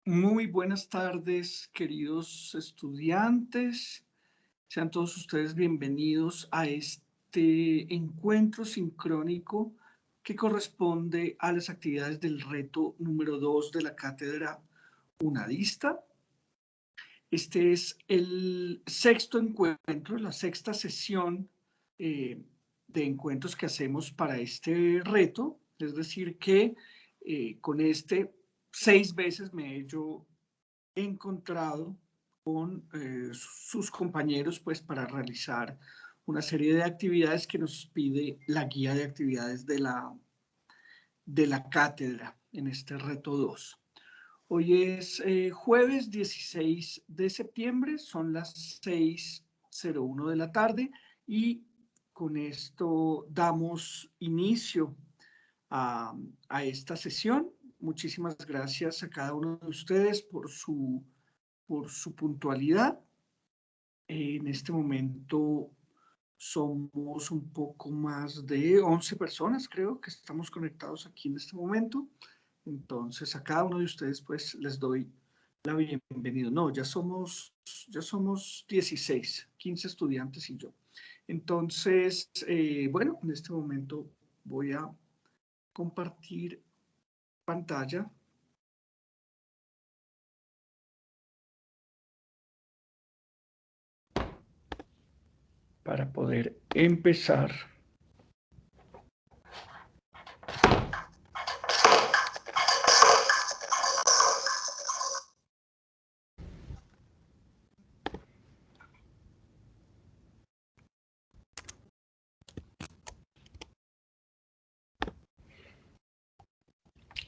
Muy buenas tardes, queridos estudiantes. Sean todos ustedes bienvenidos a este encuentro sincrónico que corresponde a las actividades del reto número 2 de la cátedra UNADISTA. Este es el sexto encuentro, la sexta sesión de encuentros que hacemos para este reto. Es decir que con este 6 veces me he yo encontrado con sus compañeros pues para realizar una serie de actividades que nos pide la guía de actividades de la cátedra en este reto 2. Hoy es jueves 16 de septiembre, son las 6:01 de la tarde y con esto damos inicio a esta sesión. Muchísimas gracias a cada uno de ustedes por su puntualidad. En este momento somos un poco más de 11 personas, creo, que estamos conectados aquí en este momento. Entonces, a cada uno de ustedes, pues, les doy la bienvenida. No, ya somos 16, 15 estudiantes y yo. Entonces, bueno, en este momento voy a compartir pantalla. Para poder empezar.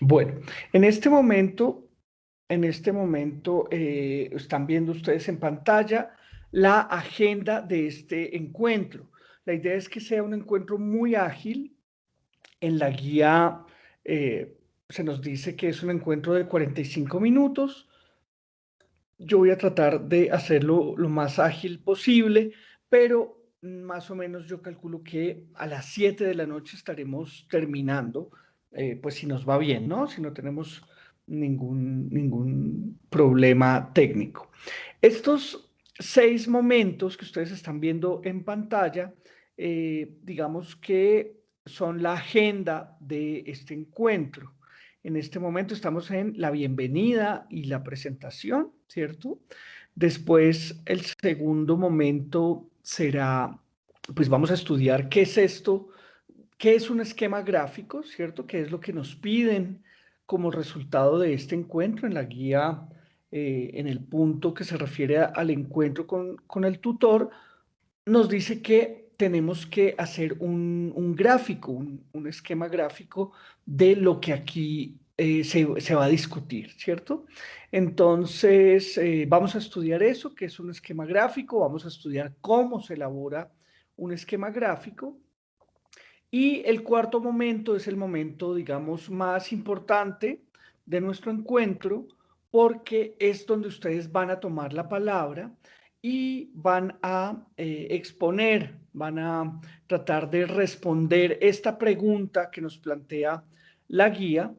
Bueno, en este momento están viendo ustedes en pantalla la agenda de este encuentro. La idea es que sea un encuentro muy ágil. En la guía se nos dice que es un encuentro de 45 minutos. Yo voy a tratar de hacerlo lo más ágil posible, pero más o menos yo calculo que a las 7 de la noche estaremos terminando, pues si nos va bien, ¿no? Si no tenemos ningún problema técnico. Estos 6 momentos que ustedes están viendo en pantalla, digamos que son la agenda de este encuentro. En este momento estamos en la bienvenida y la presentación, ¿cierto? Después, el segundo momento será, pues vamos a estudiar qué es esto, qué es un esquema gráfico, ¿cierto? ¿Qué es lo que nos piden como resultado de este encuentro en la guía, en el punto que se refiere al encuentro con el tutor? Nos dice que tenemos que hacer un gráfico, un esquema gráfico de lo que aquí se va a discutir, ¿cierto? Entonces, vamos a estudiar eso, que es un esquema gráfico, vamos a estudiar cómo se elabora un esquema gráfico. Y el cuarto momento es el momento, digamos, más importante de nuestro encuentro, porque es donde ustedes van a tomar la palabra y van a exponer, van a tratar de responder esta pregunta que nos plantea la guía.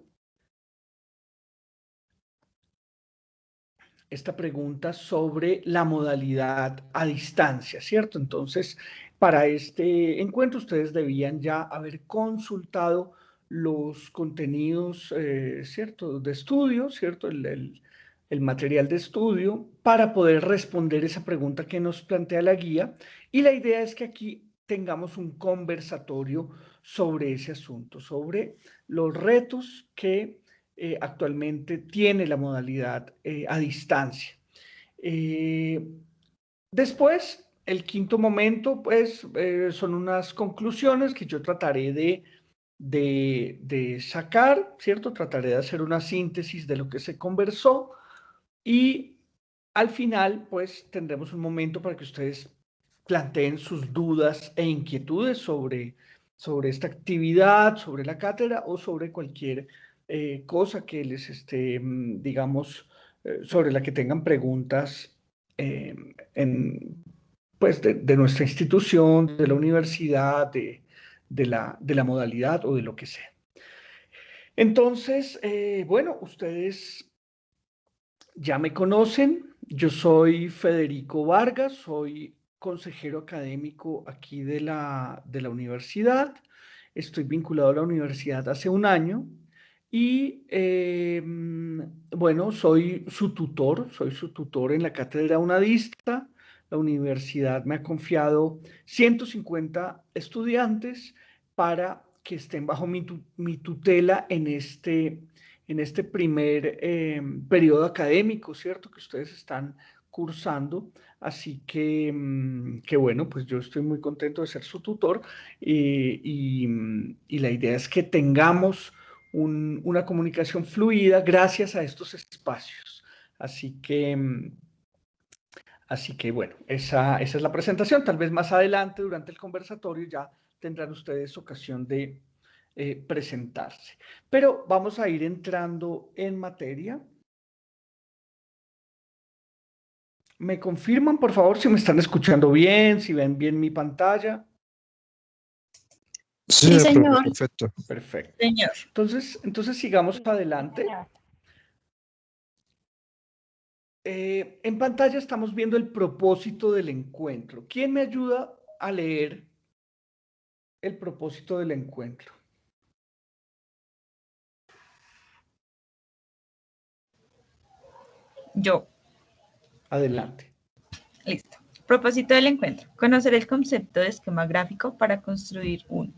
Esta pregunta sobre la modalidad a distancia, ¿cierto? Entonces, para este encuentro ustedes debían ya haber consultado los contenidos, ¿cierto? De estudio, ¿cierto? El material de estudio para poder responder esa pregunta que nos plantea la guía. Y la idea es que aquí tengamos un conversatorio sobre ese asunto, sobre los retos que actualmente tiene la modalidad a distancia. Después, el quinto momento, pues, son unas conclusiones que yo trataré de sacar, ¿cierto? Trataré de hacer una síntesis de lo que se conversó y al final, pues, tendremos un momento para que ustedes planteen sus dudas e inquietudes sobre esta actividad, sobre la cátedra o sobre cualquier cosa que les esté, digamos, sobre la que tengan preguntas pues de nuestra institución, de la universidad, de la modalidad o de lo que sea. Entonces, bueno, ustedes Ya me conocen, yo soy Federico Vargas, soy consejero académico aquí de la universidad. Estoy vinculado a la universidad hace un año y bueno, soy su tutor en la cátedra unadista. La universidad me ha confiado 150 estudiantes para que estén bajo mi tutela en este primer periodo académico, ¿cierto? Que ustedes están cursando. Así que, que bueno, pues yo estoy muy contento de ser su tutor y la idea es que tengamos una comunicación fluida gracias a estos espacios. Así que, así que bueno, esa es la presentación. Tal vez más adelante, durante el conversatorio, ya tendrán ustedes ocasión de presentarse. Pero vamos a ir entrando en materia. ¿Me confirman, por favor, si me están escuchando bien, si ven bien mi pantalla? Sí, señor. perfecto. Perfecto. Señor. Entonces sigamos adelante. En pantalla estamos viendo el propósito del encuentro. ¿Quién me ayuda a leer el propósito del encuentro? Yo. Adelante. Listo. Propósito del encuentro. Conocer el concepto de esquema gráfico para construir uno.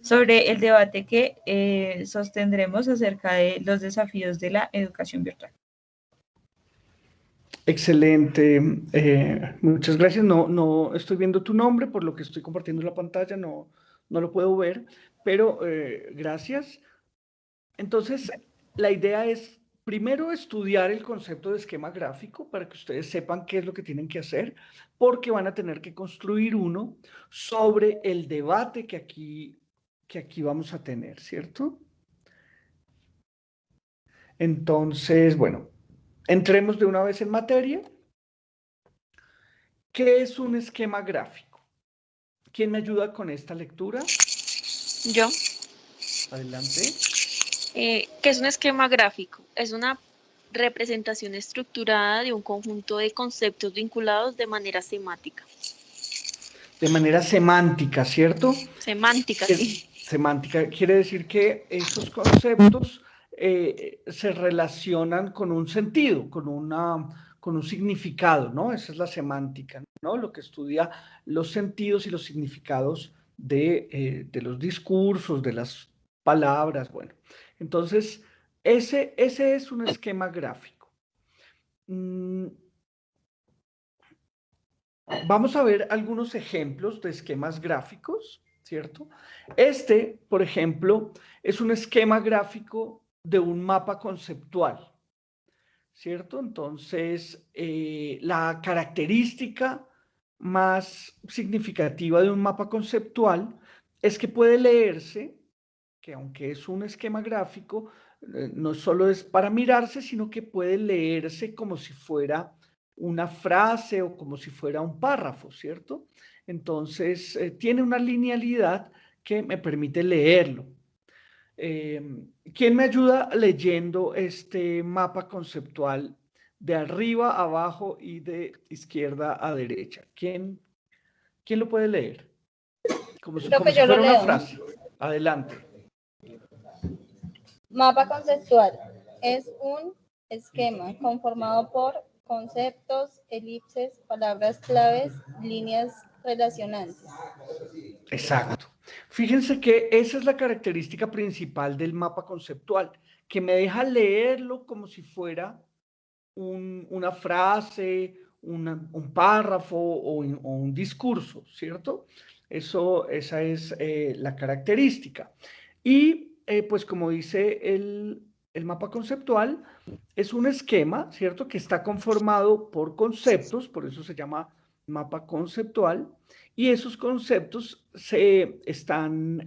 Sobre el debate que sostendremos acerca de los desafíos de la educación virtual. Excelente. Muchas gracias. No estoy viendo tu nombre, por lo que estoy compartiendo la pantalla, no lo puedo ver, pero gracias. Entonces, la idea es primero estudiar el concepto de esquema gráfico para que ustedes sepan qué es lo que tienen que hacer, porque van a tener que construir uno sobre el debate que aquí vamos a tener, ¿cierto? Entonces, bueno, entremos de una vez en materia. ¿Qué es un esquema gráfico? ¿Quién me ayuda con esta lectura? Yo. Adelante. ¿Qué es un esquema gráfico? Es una representación estructurada de un conjunto de conceptos vinculados de manera semática. De manera semántica, ¿cierto? Semántica, sí. Semántica quiere decir que esos conceptos se relacionan con un sentido, con un significado, ¿no? Esa es la semántica, ¿no? Lo que estudia los sentidos y los significados de los discursos, de las palabras, bueno. Entonces, ese es un esquema gráfico. Vamos a ver algunos ejemplos de esquemas gráficos, ¿cierto? Este, por ejemplo, es un esquema gráfico de un mapa conceptual, ¿cierto? Entonces, la característica más significativa de un mapa conceptual es que puede leerse, que aunque es un esquema gráfico, no solo es para mirarse, sino que puede leerse como si fuera una frase o como si fuera un párrafo, ¿cierto? Entonces, tiene una linealidad que me permite leerlo. ¿Quién me ayuda leyendo este mapa conceptual de arriba a abajo y de izquierda a derecha? ¿Quién lo puede leer? Como si fuera una frase. Adelante. Mapa conceptual es un esquema conformado por conceptos, elipses, palabras claves, líneas relacionantes. Exacto. Fíjense que esa es la característica principal del mapa conceptual, que me deja leerlo como si fuera una frase, un párrafo o un discurso, ¿cierto? Esa es la característica. Y pues como dice el mapa conceptual, es un esquema, ¿cierto? Que está conformado por conceptos, por eso se llama mapa conceptual, y esos conceptos se están,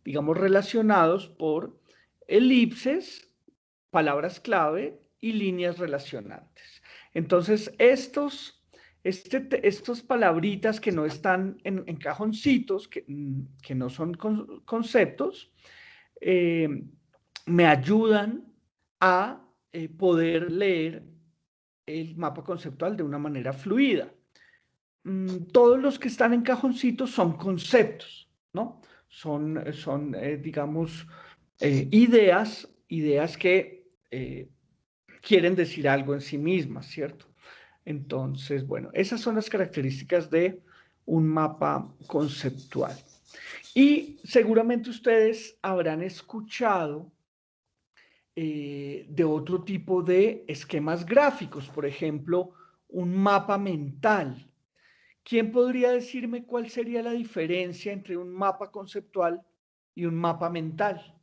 digamos, relacionados por elipses, palabras clave y líneas relacionantes. Entonces, estos palabritas que no están en cajoncitos, que no son conceptos, me ayudan a poder leer el mapa conceptual de una manera fluida. Todos los que están en cajoncitos son conceptos, ¿no? Son digamos, ideas que quieren decir algo en sí mismas, ¿cierto? Entonces, bueno, esas son las características de un mapa conceptual. Y seguramente ustedes habrán escuchado de otro tipo de esquemas gráficos, por ejemplo, un mapa mental. ¿Quién podría decirme cuál sería la diferencia entre un mapa conceptual y un mapa mental?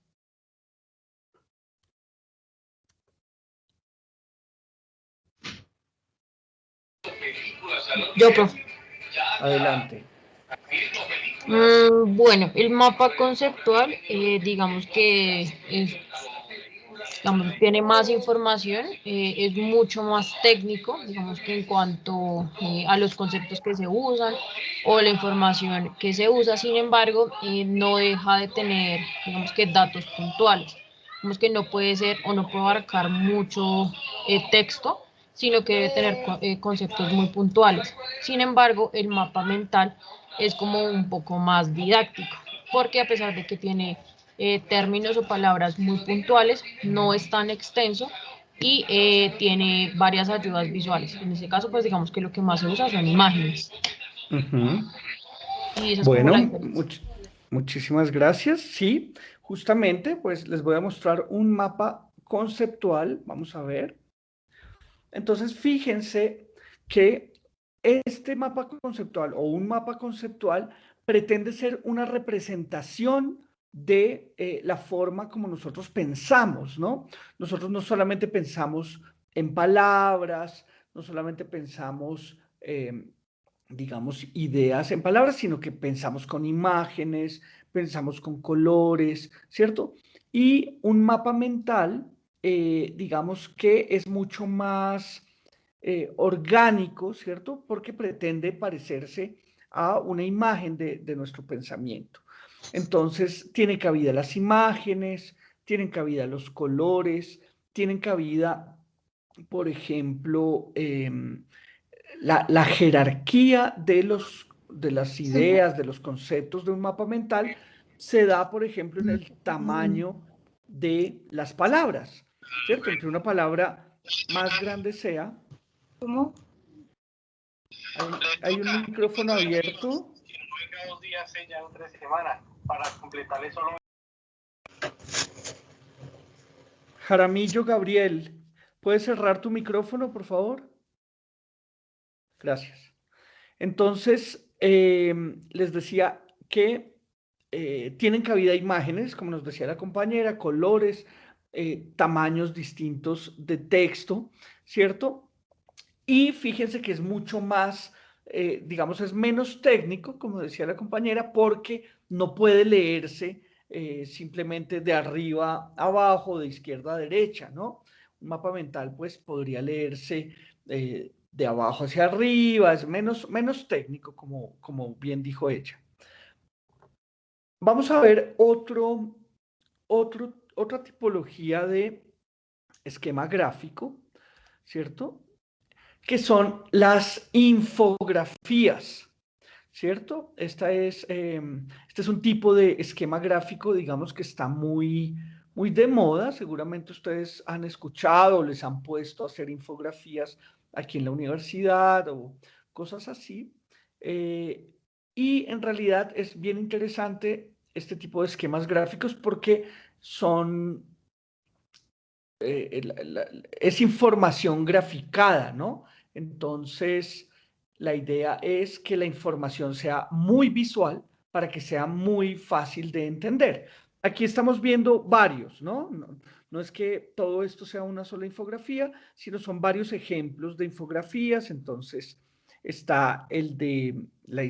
Yo, profe. Adelante. Bueno, el mapa conceptual, digamos que tiene más información, es mucho más técnico, digamos que en cuanto a los conceptos que se usan o la información que se usa. Sin embargo, no deja de tener, digamos que datos puntuales. Digamos que no puede ser o no puede abarcar mucho texto, sino que debe tener conceptos muy puntuales. Sin embargo, el mapa mental es como un poco más didáctico, porque a pesar de que tiene términos o palabras muy puntuales, no es tan extenso y tiene varias ayudas visuales. En este caso, pues digamos que lo que más se usa son imágenes. Y esa es como Bueno, la diferencia. muchísimas gracias. Sí, justamente, pues les voy a mostrar un mapa conceptual. Vamos a ver. Entonces, fíjense que este mapa conceptual o un mapa conceptual pretende ser una representación de la forma como nosotros pensamos, ¿no? Nosotros no solamente pensamos en palabras, no solamente pensamos, digamos, ideas en palabras, sino que pensamos con imágenes, pensamos con colores, ¿cierto? Y un mapa mental, digamos que es mucho más orgánico, ¿cierto? Porque pretende parecerse a una imagen de nuestro pensamiento. Entonces, tiene cabida las imágenes, tienen cabida los colores, tienen cabida, por ejemplo, la jerarquía de las ideas, de los conceptos de un mapa mental se da, por ejemplo, en el tamaño de las palabras, ¿cierto? Entre una palabra más grande sea. ¿Cómo? Hay un micrófono abierto. Jaramillo Gabriel, ¿puedes cerrar tu micrófono, por favor? Gracias. Entonces, les decía que tienen cabida imágenes, como nos decía la compañera, colores, tamaños distintos de texto, ¿cierto? Y fíjense que es mucho más, digamos, es menos técnico, como decía la compañera, porque no puede leerse simplemente de arriba a abajo, de izquierda a derecha, ¿no? Un mapa mental, pues, podría leerse de abajo hacia arriba, es menos técnico, como bien dijo ella. Vamos a ver otra tipología de esquema gráfico, ¿cierto? Que son las infografías, ¿cierto? Este es un tipo de esquema gráfico, digamos, que está muy de moda. Seguramente ustedes han escuchado, les han puesto a hacer infografías aquí en la universidad o cosas así. Y en realidad es bien interesante este tipo de esquemas gráficos porque son es información graficada, ¿no? Entonces, la idea es que la información sea muy visual para que sea muy fácil de entender. Aquí estamos viendo varios, ¿no? No es que todo esto sea una sola infografía, sino son varios ejemplos de infografías. Entonces, está el de la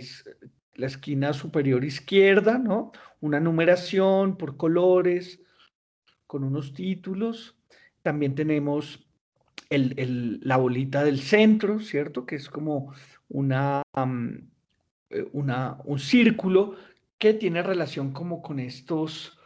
esquina superior izquierda, ¿no? Una numeración por colores con unos títulos. También tenemos la bolita del centro, ¿cierto? Que es como un círculo que tiene relación como con estos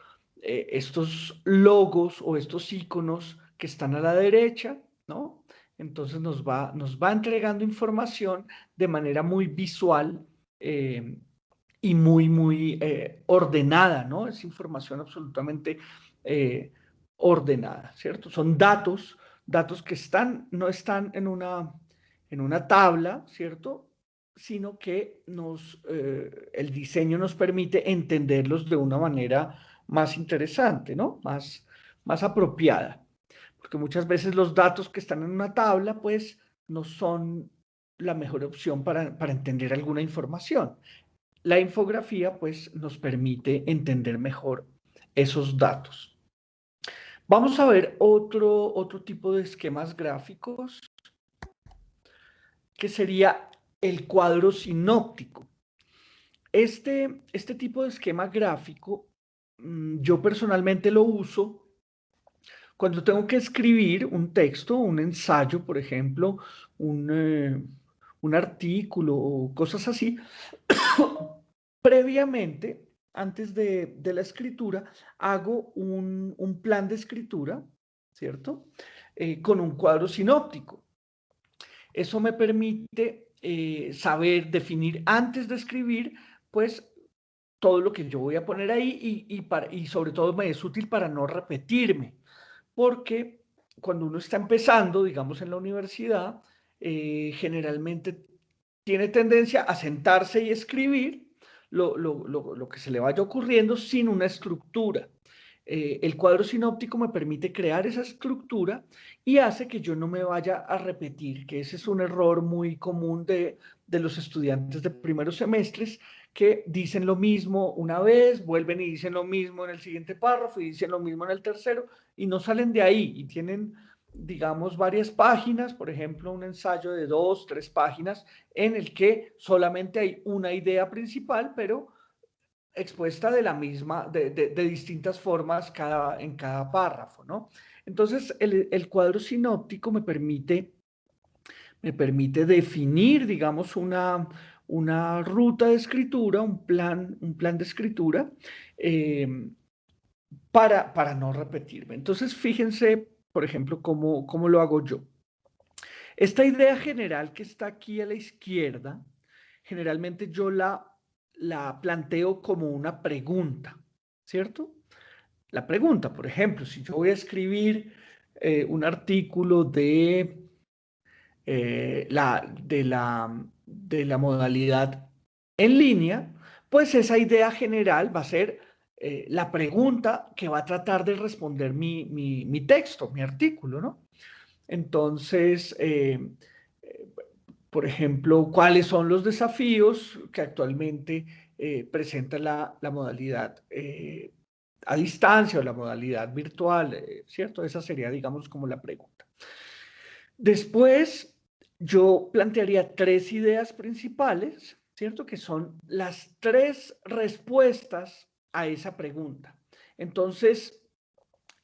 logos o estos iconos que están a la derecha, ¿no? entonces nos va entregando información de manera muy visual y muy ordenada, ¿no? Es información absolutamente ordenada, ¿cierto? Son datos que no están en una tabla, ¿cierto? Sino que el diseño nos permite entenderlos de una manera más interesante, ¿no? Más apropiada. Porque muchas veces los datos que están en una tabla, pues, no son la mejor opción para entender alguna información. La infografía, pues, nos permite entender mejor esos datos. Vamos a ver otro tipo de esquemas gráficos, que sería el cuadro sinóptico. Este tipo de esquema gráfico, yo personalmente lo uso cuando tengo que escribir un texto, un ensayo, por ejemplo, un artículo o cosas así. Previamente, antes de la escritura, hago un plan de escritura, ¿cierto? Con un cuadro sinóptico. Eso me permite saber definir antes de escribir, pues, todo lo que yo voy a poner ahí y sobre todo me es útil para no repetirme, porque cuando uno está empezando, digamos, en la universidad, generalmente tiene tendencia a sentarse y escribir lo que se le vaya ocurriendo sin una estructura. El cuadro sinóptico me permite crear esa estructura y hace que yo no me vaya a repetir, que ese es un error muy común de los estudiantes de primeros semestres, que dicen lo mismo una vez, vuelven y dicen lo mismo en el siguiente párrafo y dicen lo mismo en el tercero y no salen de ahí y tienen, digamos, varias páginas, por ejemplo, un ensayo de 2, 3 páginas en el que solamente hay una idea principal, pero expuesta de distintas formas en cada párrafo, ¿no? Entonces, el cuadro sinóptico me permite definir, digamos, una ruta de escritura, un plan de escritura, para no repetirme. Entonces, fíjense, por ejemplo, cómo lo hago yo. Esta idea general que está aquí a la izquierda, generalmente yo la planteo como una pregunta, ¿cierto? La pregunta, por ejemplo, si yo voy a escribir un artículo de la modalidad en línea, pues esa idea general va a ser la pregunta que va a tratar de responder mi texto, mi artículo, ¿no? Entonces, por ejemplo, ¿cuáles son los desafíos que actualmente presenta la modalidad a distancia o la modalidad virtual? ¿Cierto? Esa sería, digamos, como la pregunta. Después, yo plantearía 3 ideas principales, ¿cierto? Que son las 3 respuestas a esa pregunta. Entonces,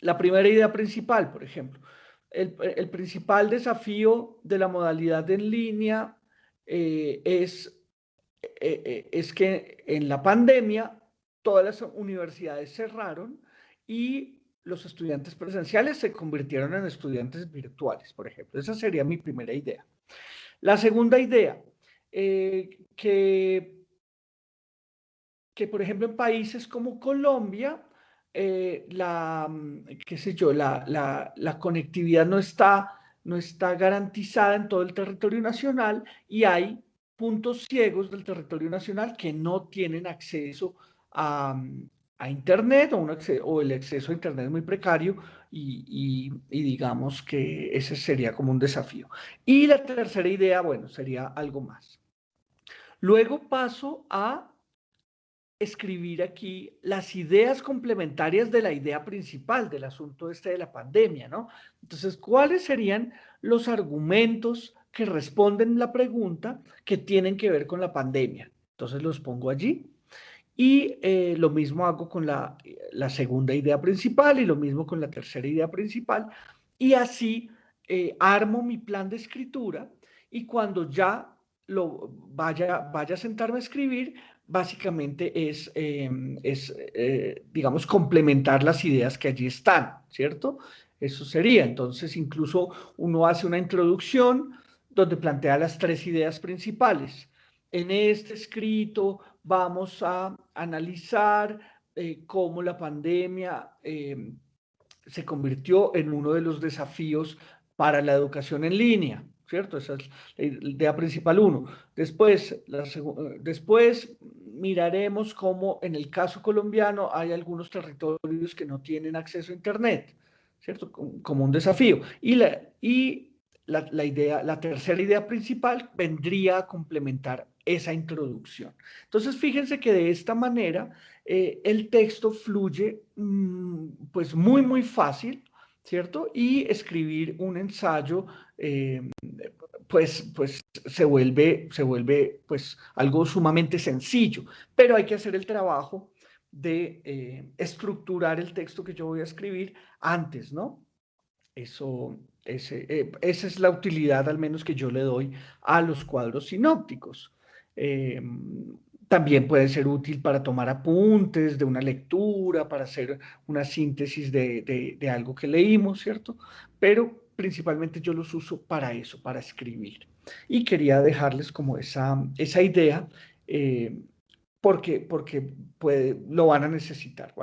la primera idea principal, por ejemplo, el principal desafío de la modalidad en línea es que en la pandemia todas las universidades cerraron y los estudiantes presenciales se convirtieron en estudiantes virtuales, por ejemplo. Esa sería mi primera idea. La segunda idea, que por ejemplo en países como Colombia, qué sé yo, la conectividad no está garantizada en todo el territorio nacional y hay puntos ciegos del territorio nacional que no tienen acceso a Internet o el acceso a Internet es muy precario y digamos que ese sería como un desafío. Y la tercera idea, bueno, sería algo más. Luego paso a escribir aquí las ideas complementarias de la idea principal del asunto de la pandemia, ¿no? Entonces, ¿cuáles serían los argumentos que responden la pregunta que tienen que ver con la pandemia? Entonces los pongo allí y lo mismo hago con la segunda idea principal y lo mismo con la tercera idea principal y así armo mi plan de escritura y cuando ya vaya a sentarme a escribir, básicamente digamos, complementar las ideas que allí están, ¿cierto? Eso sería. Entonces, incluso uno hace una introducción donde plantea las 3 ideas principales. En este escrito vamos a analizar cómo la pandemia se convirtió en uno de los desafíos para la educación en línea, ¿cierto? Esa es la idea principal 1. Después miraremos cómo en el caso colombiano hay algunos territorios que no tienen acceso a Internet, ¿cierto? Como un desafío. Y la tercera idea principal vendría a complementar esa introducción. Entonces, fíjense que de esta manera el texto fluye pues muy fácil, ¿cierto? Y escribir un ensayo pues se vuelve pues algo sumamente sencillo, pero hay que hacer el trabajo de estructurar el texto que yo voy a escribir antes, ¿no? Esa es la utilidad al menos que yo le doy a los cuadros sinópticos. También puede ser útil para tomar apuntes de una lectura, para hacer una síntesis de algo que leímos, ¿cierto? Pero principalmente yo los uso para eso, para escribir. Y quería dejarles como esa idea, porque lo van a necesitar.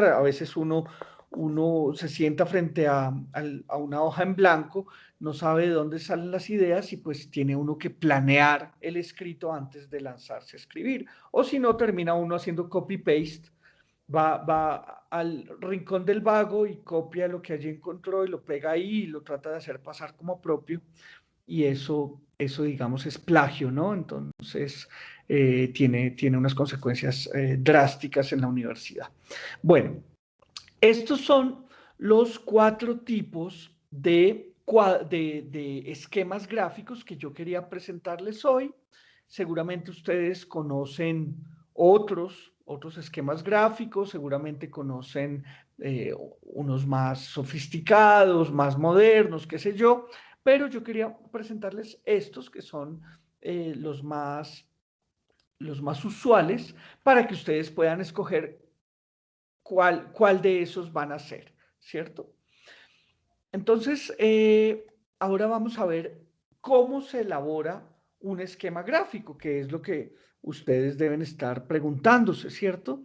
A veces uno se sienta frente a una hoja en blanco, no sabe de dónde salen las ideas y pues tiene uno que planear el escrito antes de lanzarse a escribir. O si no, termina uno haciendo copy-paste, va al rincón del vago y copia lo que allí encontró y lo pega ahí y lo trata de hacer pasar como propio. Y eso digamos, es plagio, ¿no? Entonces, tiene unas consecuencias drásticas en la universidad. Bueno, estos son los 4 tipos de esquemas gráficos que yo quería presentarles hoy. Seguramente ustedes conocen otros esquemas gráficos, seguramente conocen unos más sofisticados, más modernos, qué sé yo, pero yo quería presentarles estos que son los más usuales para que ustedes puedan escoger cuál de esos van a ser, ¿cierto? Entonces, ahora vamos a ver cómo se elabora un esquema gráfico, que es lo que ustedes deben estar preguntándose, ¿cierto?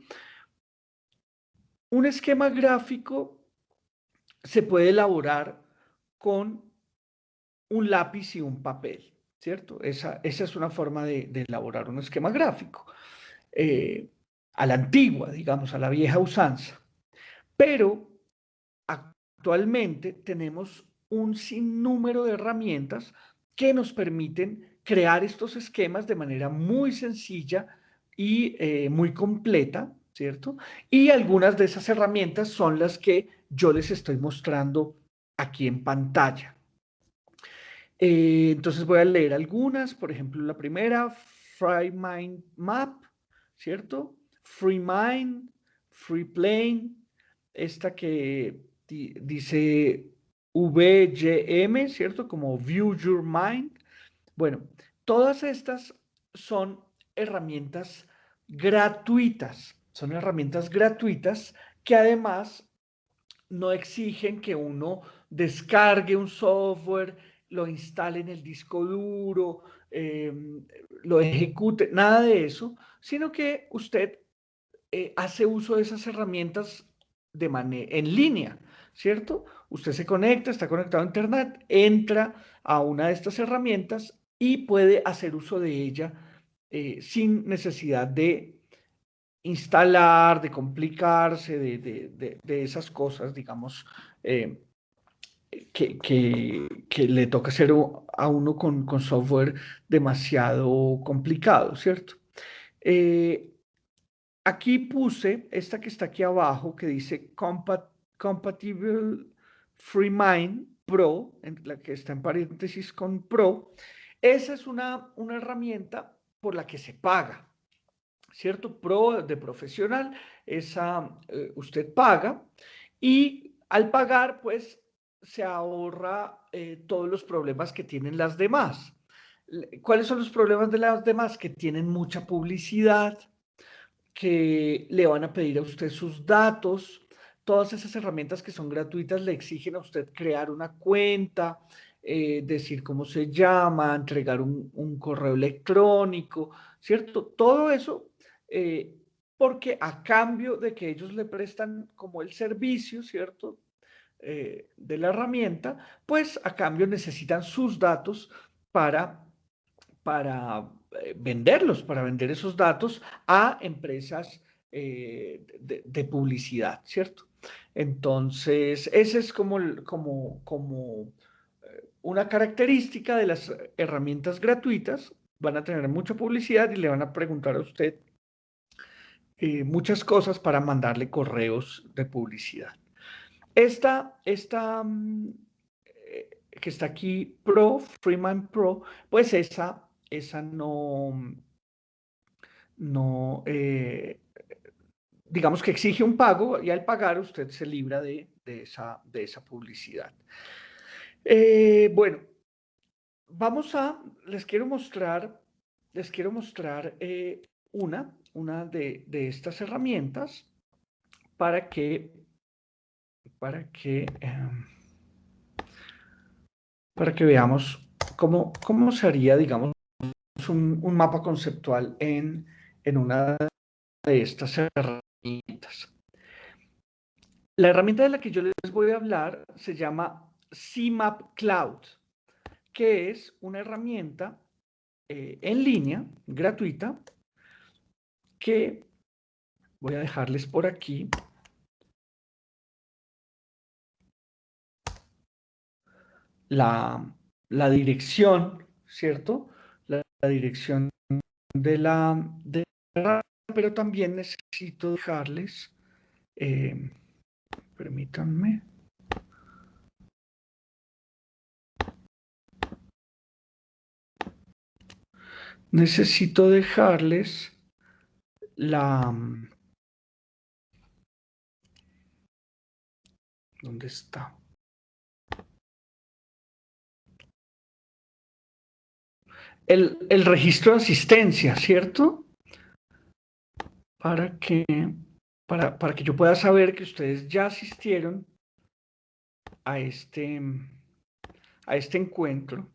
Un esquema gráfico se puede elaborar con un lápiz y un papel, ¿cierto? Esa es una forma de elaborar un esquema gráfico, a la antigua, digamos, a la vieja usanza. Pero actualmente tenemos un sinnúmero de herramientas que nos permiten crear estos esquemas de manera muy sencilla y muy completa, ¿cierto? Y algunas de esas herramientas son las que yo les estoy mostrando aquí en pantalla. Entonces voy a leer algunas, por ejemplo, la primera, FreeMindMap, ¿cierto? FreeMind, FreePlane, esta que dice VYM, ¿cierto? Como View Your Mind. Bueno, todas estas son herramientas gratuitas, que además no exigen que uno descargue un software, lo instale en el disco duro, lo ejecute, nada de eso, sino que usted hace uso de esas herramientas en línea, ¿cierto? Usted se conecta, está conectado a Internet, entra a una de estas herramientas y puede hacer uso de ella sin necesidad de instalar, de complicarse, de esas cosas, digamos, que le toca hacer a uno con software demasiado complicado, ¿cierto? Aquí puse esta que está aquí abajo, que dice Compatible FreeMind Pro, la que está en paréntesis con Pro. Esa es una herramienta por la que se paga, ¿cierto? Pro de profesional, esa usted paga y al pagar, pues, se ahorra todos los problemas que tienen las demás. ¿Cuáles son los problemas de las demás? Que tienen mucha publicidad, que le van a pedir a usted sus datos, todas esas herramientas que son gratuitas le exigen a usted crear una cuenta, decir cómo se llama, entregar un correo electrónico, ¿cierto? Todo eso porque a cambio de que ellos le prestan como el servicio, ¿cierto? De la herramienta, pues a cambio necesitan sus datos para venderlos, para vender esos datos a empresas de publicidad, ¿cierto? Entonces, esa es como una característica de las herramientas gratuitas. Van a tener mucha publicidad y le van a preguntar a usted muchas cosas para mandarle correos de publicidad. Esta que está aquí, Freeman Pro, pues esa no digamos que exige un pago y al pagar usted se libra de esa publicidad. Bueno, les quiero mostrar una de estas herramientas para que veamos cómo se haría, digamos, un mapa conceptual en una de estas herramientas. La herramienta de la que yo les voy a hablar se llama CMap Cloud, que es una herramienta en línea, gratuita, que voy a dejarles por aquí. La dirección, ¿cierto? La dirección de la pero también necesito dejarles, permítanme. Necesito dejarles ¿dónde está? El registro de asistencia, ¿cierto? Para que yo pueda saber que ustedes ya asistieron a este encuentro.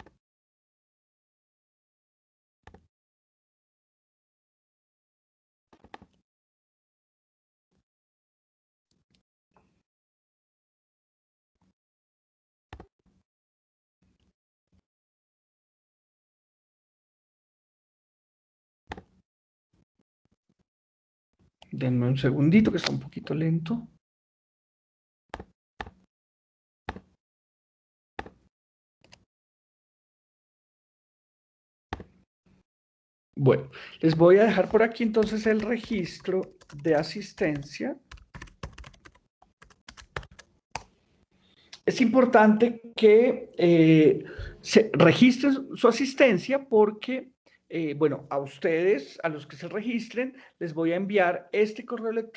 Denme un segundito que está un poquito lento. Bueno, les voy a dejar por aquí entonces el registro de asistencia. Es importante que se registre su asistencia porque, bueno, a ustedes, a los que se registren, les voy a enviar este correo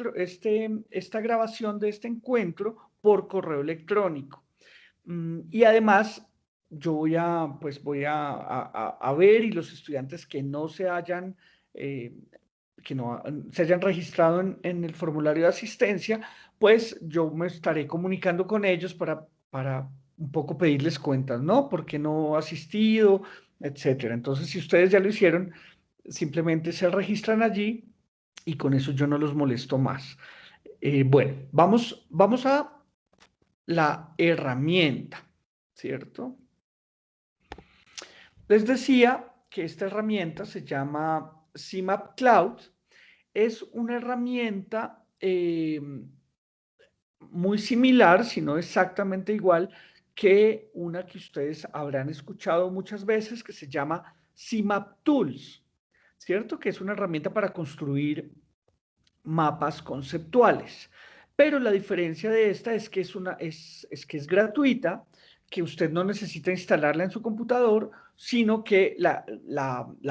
esta grabación de este encuentro por correo electrónico. Y además, yo voy a ver, y los estudiantes que no se hayan registrado en el formulario de asistencia, pues yo me estaré comunicando con ellos para un poco pedirles cuentas, ¿no? ¿Por qué no ha asistido? Etcétera. Entonces, si ustedes ya lo hicieron, simplemente se registran allí y con eso yo no los molesto más. Bueno, vamos a la herramienta, ¿cierto? Les decía que esta herramienta se llama CMap Cloud. Es una herramienta muy similar, si no exactamente igual, que una que ustedes habrán escuchado muchas veces, que se llama CMap Tools, ¿cierto? Que es una herramienta para construir mapas conceptuales. Pero la diferencia de esta es que es gratuita, que usted no necesita instalarla en su computador, sino que la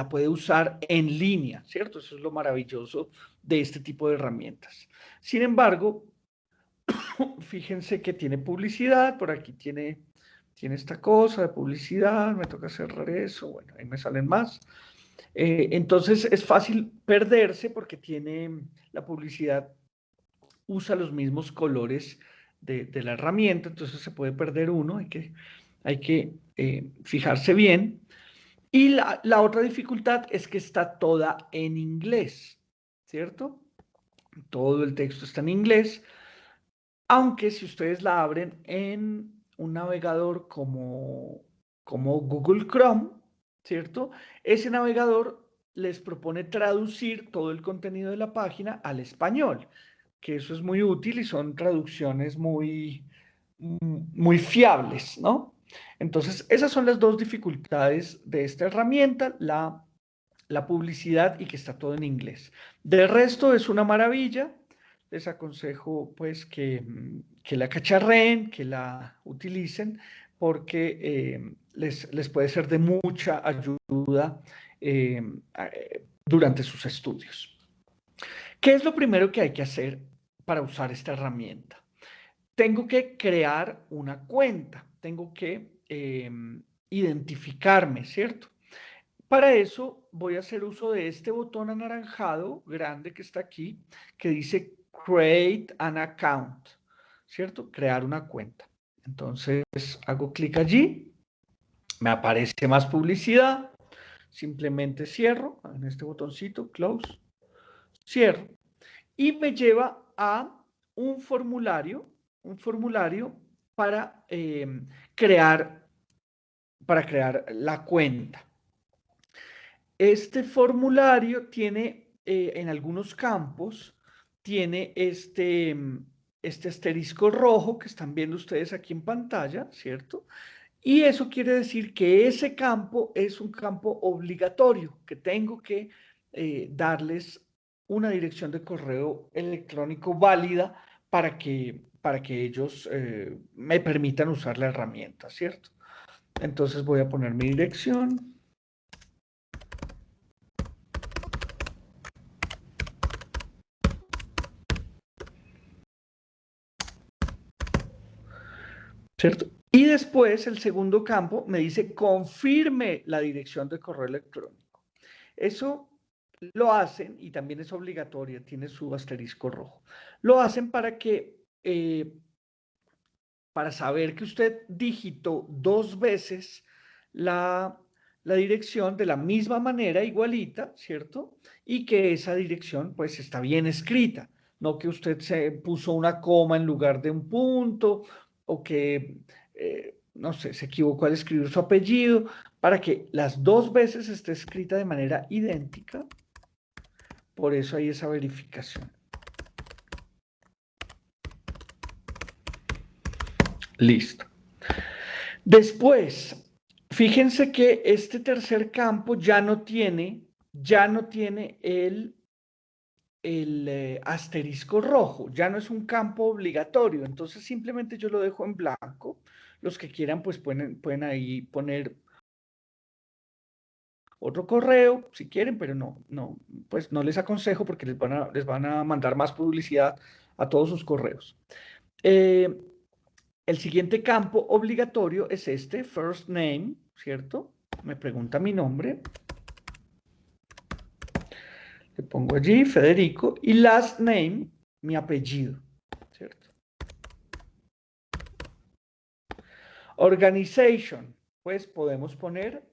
puede usar en línea, ¿cierto? Eso es lo maravilloso de este tipo de herramientas. Sin embargo, fíjense que tiene publicidad, por aquí tiene esta cosa de publicidad, me toca cerrar eso, bueno, ahí me salen más. Entonces es fácil perderse porque tiene la publicidad usa los mismos colores de la herramienta, entonces se puede perder uno, hay que fijarse bien. Y la otra dificultad es que está toda en inglés, ¿cierto? Todo el texto está en inglés, aunque si ustedes la abren en un navegador como Google Chrome, ¿cierto? Ese navegador les propone traducir todo el contenido de la página al español, que eso es muy útil y son traducciones muy fiables, ¿no? Entonces, esas son las dos dificultades de esta herramienta, la publicidad y que está todo en inglés. De resto, es una maravilla. Les aconsejo, pues, que la cacharreen, que la utilicen, porque les puede ser de mucha ayuda durante sus estudios. ¿Qué es lo primero que hay que hacer para usar esta herramienta? Tengo que crear una cuenta, tengo que identificarme, ¿cierto? Para eso voy a hacer uso de este botón anaranjado grande que está aquí, que dice Create an Account, ¿cierto? Crear una cuenta. Entonces hago clic allí, me aparece más publicidad, simplemente cierro en este botoncito, Close, cierro, y me lleva a un formulario para crear la cuenta. Este formulario tiene, en algunos campos, tiene este asterisco rojo que están viendo ustedes aquí en pantalla, ¿cierto? Y eso quiere decir que ese campo es un campo obligatorio, que tengo que darles una dirección de correo electrónico válida para que ellos me permitan usar la herramienta, ¿cierto? Entonces voy a poner mi dirección. ¿Cierto? Y después el segundo campo me dice confirme la dirección de correo electrónico. Eso lo hacen, y también es obligatorio, tiene su asterisco rojo. Lo hacen para que, para saber que usted digitó 2 veces la dirección de la misma manera, igualita, ¿cierto? Y que esa dirección pues está bien escrita, no que usted se puso una coma en lugar de un punto, o que, no sé, se equivocó al escribir su apellido, para que las 2 veces esté escrita de manera idéntica. Por eso hay esa verificación. Listo. Después, fíjense que este tercer campo ya no tiene el asterisco rojo, ya no es un campo obligatorio, entonces simplemente yo lo dejo en blanco. Los que quieran pues pueden ahí poner otro correo si quieren, pero pues no les aconsejo porque les van a mandar más publicidad a todos sus correos. El siguiente campo obligatorio es este, first name, ¿cierto? Me pregunta mi nombre. Le pongo allí, Federico, y last name, mi apellido, ¿cierto? Organization, pues podemos poner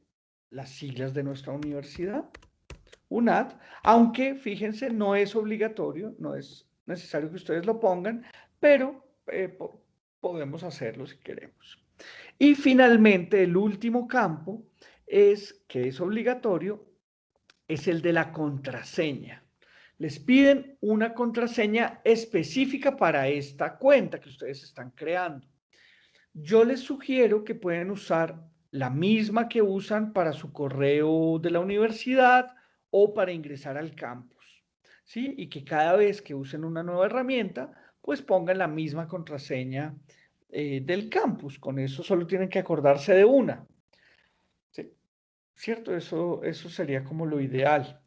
las siglas de nuestra universidad, UNAD, aunque fíjense, no es obligatorio, no es necesario que ustedes lo pongan, pero podemos hacerlo si queremos. Y finalmente, el último campo que es obligatorio, es el de la contraseña. Les piden una contraseña específica para esta cuenta que ustedes están creando. Yo les sugiero que pueden usar la misma que usan para su correo de la universidad o para ingresar al campus, ¿sí? Y que cada vez que usen una nueva herramienta, pues pongan la misma contraseña del campus. Con eso solo tienen que acordarse de una. ¿Sí? ¿Cierto? Eso sería como lo ideal.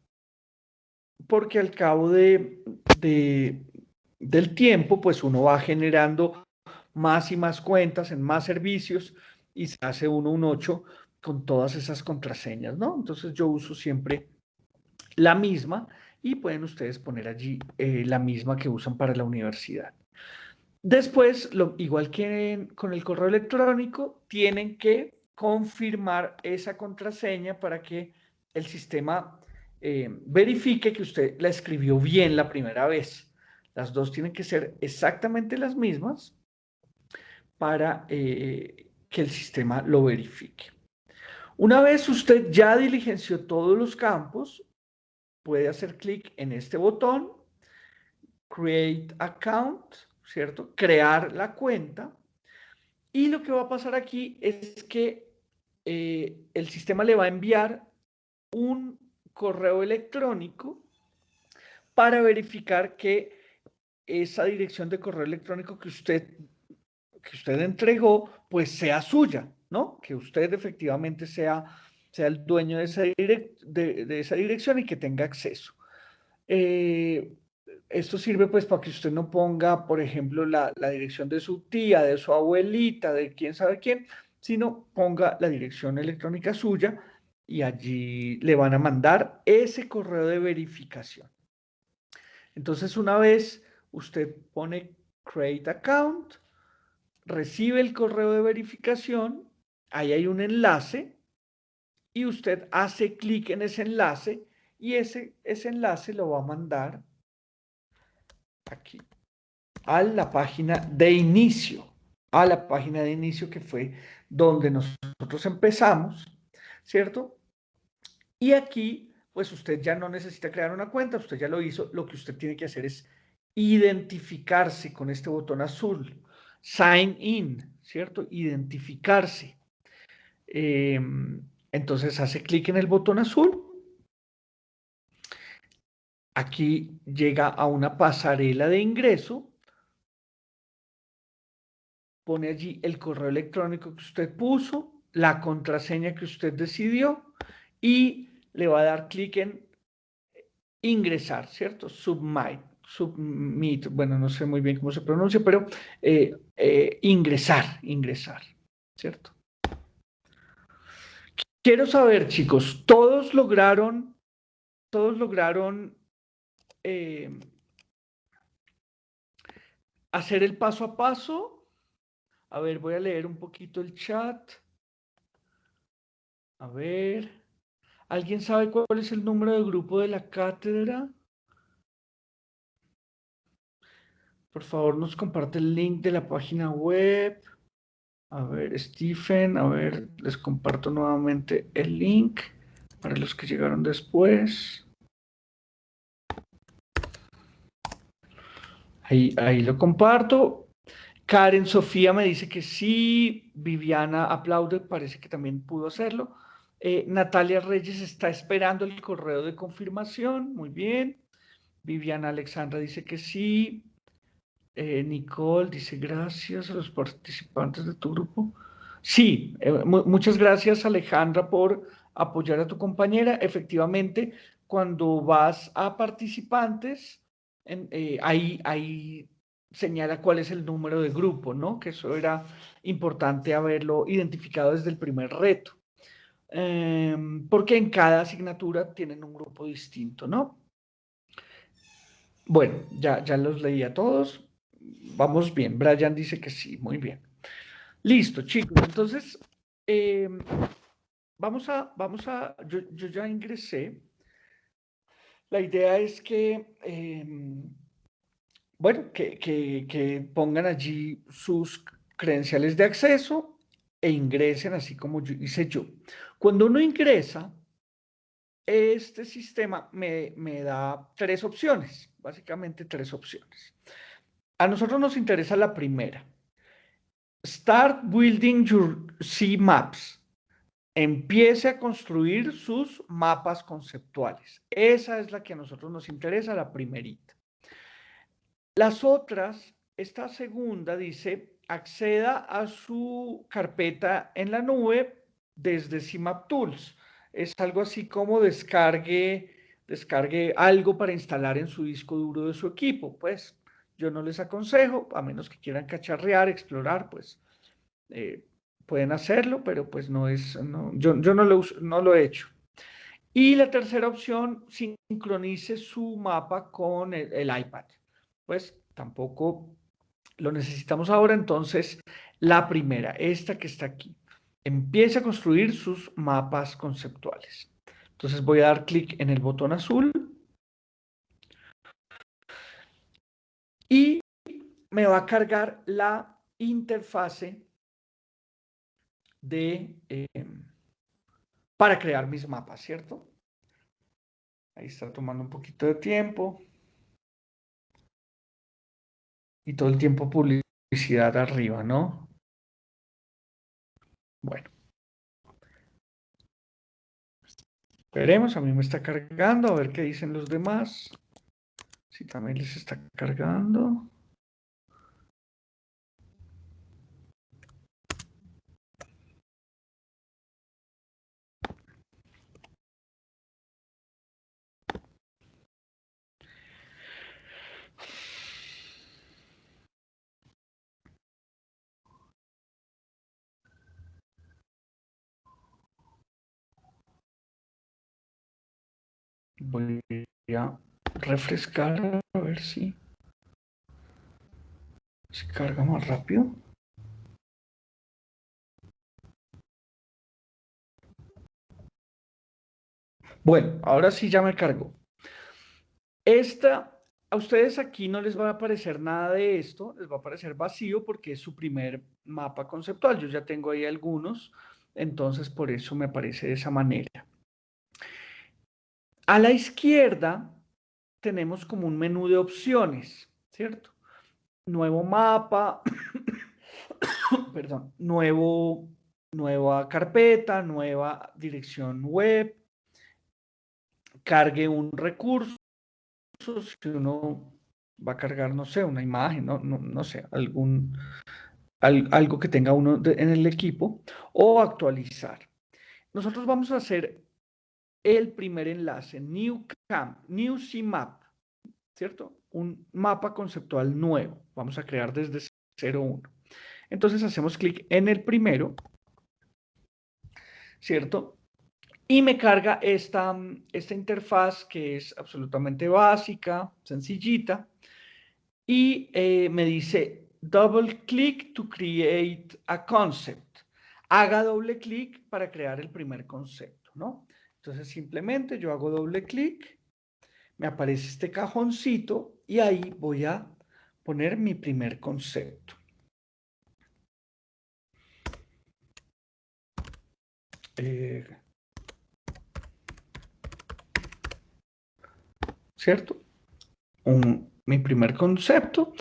Porque al cabo del tiempo, pues uno va generando más y más cuentas en más servicios y se hace uno un 8 con todas esas contraseñas, ¿no? Entonces yo uso siempre la misma y pueden ustedes poner allí la misma que usan para la universidad. Después, igual que con el correo electrónico, tienen que confirmar esa contraseña para que el sistema verifique que usted la escribió bien la primera vez. Las dos tienen que ser exactamente las mismas para que el sistema lo verifique. Una vez usted ya diligenció todos los campos, puede hacer clic en este botón, Create Account, ¿cierto? Crear la cuenta. Y lo que va a pasar aquí es que el sistema le va a enviar un correo electrónico para verificar que esa dirección de correo electrónico que usted entregó, pues sea suya, ¿no? Que usted efectivamente sea el dueño de esa dirección y que tenga acceso. Esto sirve pues para que usted no ponga, por ejemplo, la dirección de su tía, de su abuelita, de quién sabe quién, sino ponga la dirección electrónica suya y allí le van a mandar ese correo de verificación. Entonces, una vez usted pone Create Account, recibe el correo de verificación, ahí hay un enlace y usted hace clic en ese enlace y ese enlace lo va a mandar aquí a la página de inicio, que fue donde nosotros empezamos, ¿cierto? Y aquí, pues usted ya no necesita crear una cuenta, usted ya lo hizo, lo que usted tiene que hacer es identificarse con este botón azul, sign in, ¿cierto? Identificarse. Entonces hace clic en el botón azul. Aquí llega a una pasarela de ingreso. Pone allí el correo electrónico que usted puso, la contraseña que usted decidió y le va a dar clic en ingresar, ¿cierto? Submit, bueno, no sé muy bien cómo se pronuncia, pero ingresar, ¿cierto? Quiero saber, chicos, ¿todos lograron hacer el paso a paso? A ver, voy a leer un poquito el chat. A ver, ¿alguien sabe cuál es el número de grupo de la cátedra? Por favor, nos comparte el link de la página web. A ver, Stephen, a ver, les comparto nuevamente el link para los que llegaron después. Ahí lo comparto. Karen Sofía me dice que sí. Viviana aplaude, parece que también pudo hacerlo. Natalia Reyes está esperando el correo de confirmación. Muy bien. Viviana Alexandra dice que sí. Nicole dice gracias a los participantes de tu grupo. Sí, muchas gracias Alejandra por apoyar a tu compañera. Efectivamente, cuando vas a participantes, ahí señala cuál es el número de grupo, ¿no? Que eso era importante haberlo identificado desde el primer reto. Porque en cada asignatura tienen un grupo distinto, ¿no? Bueno, ya los leí a todos. Vamos bien. Brian dice que sí, muy bien. Listo, chicos. Entonces, yo ya ingresé. La idea es que, bueno, que pongan allí sus credenciales de acceso e ingresen así como hice yo. Cuando uno ingresa, este sistema me da tres opciones, básicamente tres opciones. A nosotros nos interesa la primera. Start building your C-maps. Empiece a construir sus mapas conceptuales. Esa es la que a nosotros nos interesa, la primerita. Las otras, esta segunda dice, acceda a su carpeta en la nube desde CMap Tools. Es algo así como descargue algo para instalar en su disco duro de su equipo. Pues yo no les aconsejo, a menos que quieran cacharrear, explorar, pues pueden hacerlo, pero pues no es, yo no lo he hecho. Y la tercera opción, sincronice su mapa con el iPad. Pues tampoco lo necesitamos ahora, entonces la primera, esta que está aquí. Empiece a construir sus mapas conceptuales. Entonces voy a dar clic en el botón azul y me va a cargar la interfase para crear mis mapas, ¿cierto? Ahí está tomando un poquito de tiempo. Y todo el tiempo publicidad arriba, ¿no? Bueno. Veremos, a mí me está cargando, a ver qué dicen los demás. Si también les está cargando. Voy a refrescar a ver si se carga más rápido. Bueno, ahora sí ya me cargó. A ustedes aquí no les va a aparecer nada de esto, les va a aparecer vacío porque es su primer mapa conceptual. Yo ya tengo ahí algunos, entonces por eso me aparece de esa manera. A la izquierda tenemos como un menú de opciones, ¿cierto? Nuevo mapa, perdón, nueva carpeta, nueva dirección web, cargue un recurso, si uno va a cargar, no sé, una imagen, no sé, algo que tenga uno en el equipo, o actualizar. Nosotros vamos a hacer el primer enlace, New CMap, ¿cierto? Un mapa conceptual nuevo. Vamos a crear desde 0.1. Entonces hacemos clic en el primero, ¿cierto? Y me carga esta interfaz que es absolutamente básica, sencillita, y me dice, double click to create a concept. Haga doble clic para crear el primer concepto, ¿no? Entonces simplemente yo hago doble clic, me aparece este cajoncito y ahí voy a poner mi primer concepto. ¿Cierto? Mi primer concepto.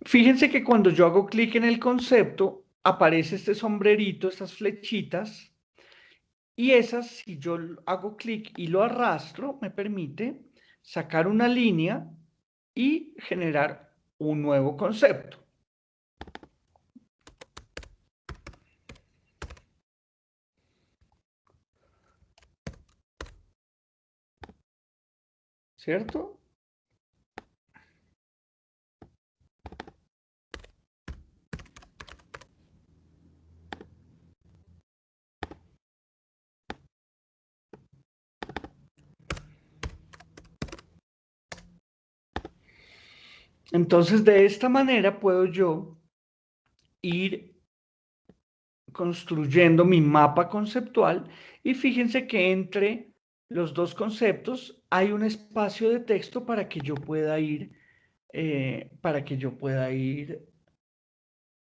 Fíjense que cuando yo hago clic en el concepto, aparece este sombrerito, estas flechitas, y esas, si yo hago clic y lo arrastro, me permite sacar una línea y generar un nuevo concepto. ¿Cierto? Entonces, de esta manera puedo yo ir construyendo mi mapa conceptual y fíjense que entre los dos conceptos hay un espacio de texto para que yo pueda ir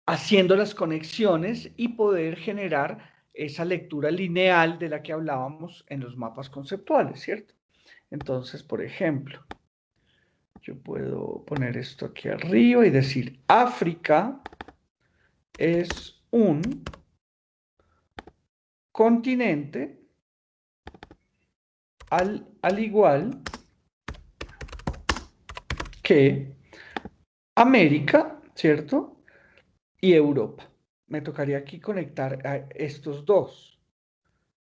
haciendo las conexiones y poder generar esa lectura lineal de la que hablábamos en los mapas conceptuales, ¿cierto? Entonces, por ejemplo, yo puedo poner esto aquí arriba y decir, África es un continente al igual que América, ¿cierto? Y Europa. Me tocaría aquí conectar a estos dos.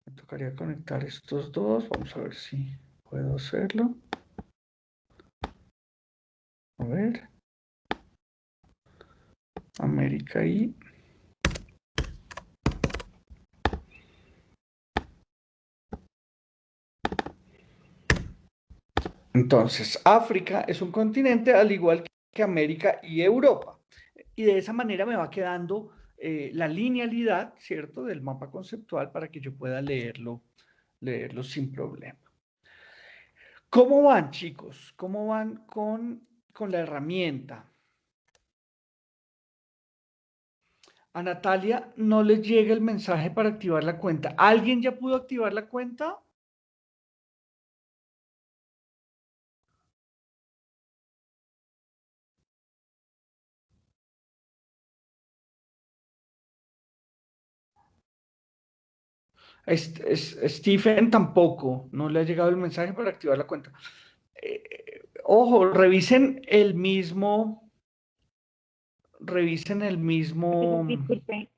Me tocaría conectar estos dos. Vamos a ver si puedo hacerlo. A ver. América y... Entonces, África es un continente al igual que América y Europa. Y de esa manera me va quedando la linealidad, ¿cierto?, del mapa conceptual para que yo pueda leerlo sin problema. ¿Cómo van, chicos? ¿Cómo van con la herramienta? A Natalia no le llega el mensaje para activar la cuenta. ¿Alguien ya pudo activar la cuenta? Stephen tampoco, no le ha llegado el mensaje para activar la cuenta. Ojo, revisen el mismo, Disculpe,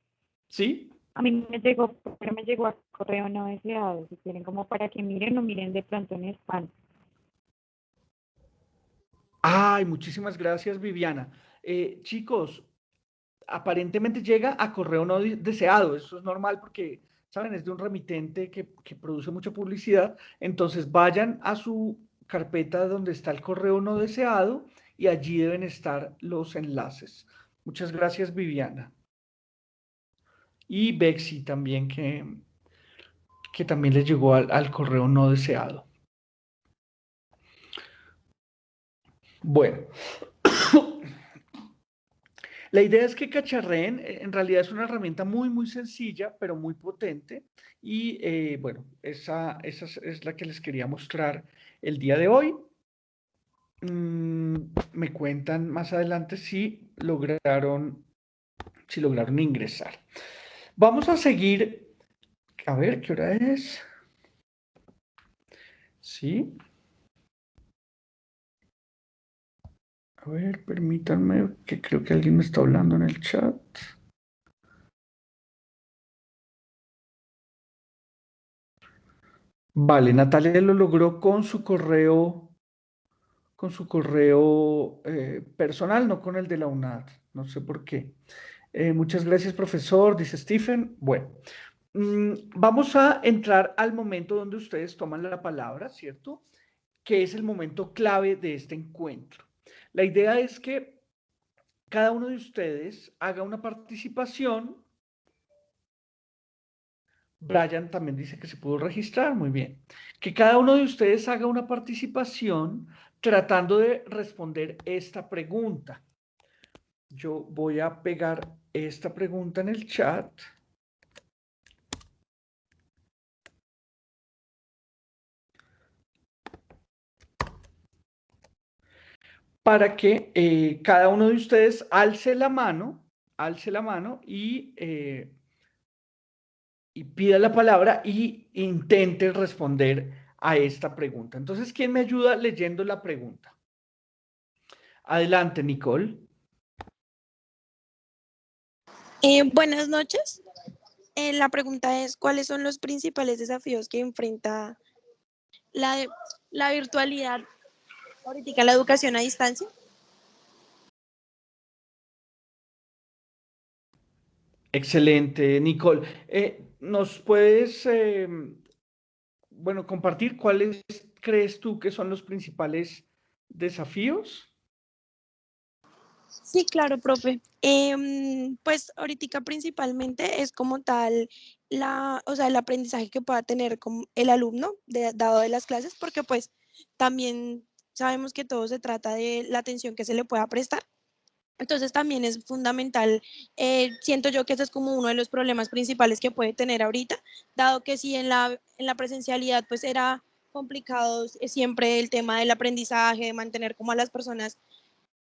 ¿sí? a mí me llegó, pero me llegó a correo no deseado. Si quieren como para que miren o miren de pronto en spam. Ay, muchísimas gracias, Viviana. Chicos, aparentemente llega a correo no deseado. Eso es normal porque, ¿saben? Es de un remitente que produce mucha publicidad. Entonces vayan a su carpeta donde está el correo no deseado y allí deben estar los enlaces. Muchas gracias, Viviana. Y Bexy también, que también les llegó al correo no deseado. Bueno, la idea es que cacharreen, en realidad es una herramienta muy, muy sencilla, pero muy potente. Y bueno, esa es la que les quería mostrar el día de hoy. Me cuentan más adelante si lograron ingresar. Vamos a seguir. A ver, ¿qué hora es? Sí. A ver, permítanme, que creo que alguien me está hablando en el chat. Vale, Natalia lo logró con su correo personal, no con el de la UNAD. No sé por qué. Muchas gracias, profesor, dice Stephen. Bueno, vamos a entrar al momento donde ustedes toman la palabra, ¿cierto? Que es el momento clave de este encuentro. La idea es que cada uno de ustedes haga una participación. Brian también dice que se pudo registrar, muy bien. Que cada uno de ustedes haga una participación tratando de responder esta pregunta. Yo voy a pegar esta pregunta en el chat. Para que cada uno de ustedes alce la mano y pida la palabra y intente responder a esta pregunta. Entonces, ¿quién me ayuda leyendo la pregunta? Adelante, Nicole. Buenas noches. La pregunta es, ¿cuáles son los principales desafíos que enfrenta la, la virtualidad ahorita en la educación a distancia? Excelente, Nicole. ¿Nos puedes, compartir cuáles crees tú que son los principales desafíos? Sí, claro, profe. Pues ahorita principalmente es como tal o sea, el aprendizaje que pueda tener como el alumno dado de las clases, porque pues también sabemos que todo se trata de la atención que se le pueda prestar. Entonces también es fundamental, siento yo que ese es como uno de los problemas principales que puede tener ahorita, dado que si en la presencialidad pues era complicado siempre el tema del aprendizaje, de mantener como a las personas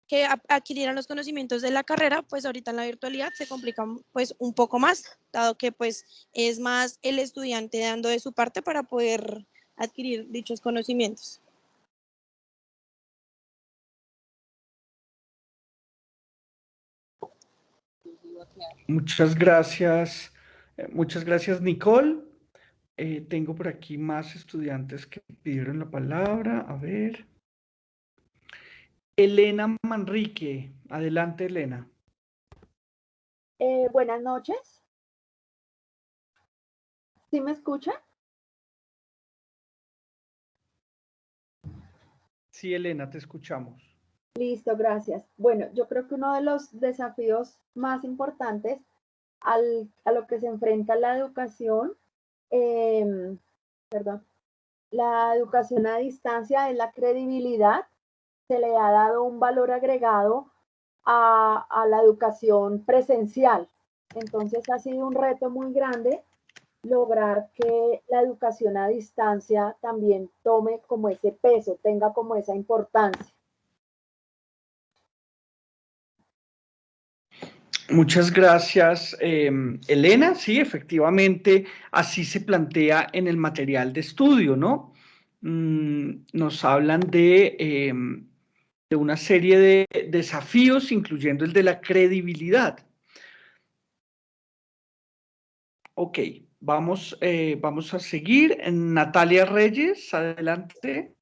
que adquirieran los conocimientos de la carrera, pues ahorita en la virtualidad se complica pues un poco más, dado que pues es más el estudiante dando de su parte para poder adquirir dichos conocimientos. Muchas gracias, Nicole. Tengo por aquí más estudiantes que pidieron la palabra. A ver. Elena Manrique. Adelante, Elena. Buenas noches. ¿Sí me escuchan? Sí, Elena, te escuchamos. Listo, gracias. Bueno, yo creo que uno de los desafíos más importantes a lo que se enfrenta la educación, la educación a distancia es la credibilidad. Se le ha dado un valor agregado a la educación presencial. Entonces ha sido un reto muy grande lograr que la educación a distancia también tome como ese peso, tenga como esa importancia. Muchas gracias, Elena. Sí, efectivamente, así se plantea en el material de estudio, ¿no? Nos hablan de una serie de desafíos, incluyendo el de la credibilidad. Ok, vamos a seguir. Natalia Reyes, adelante.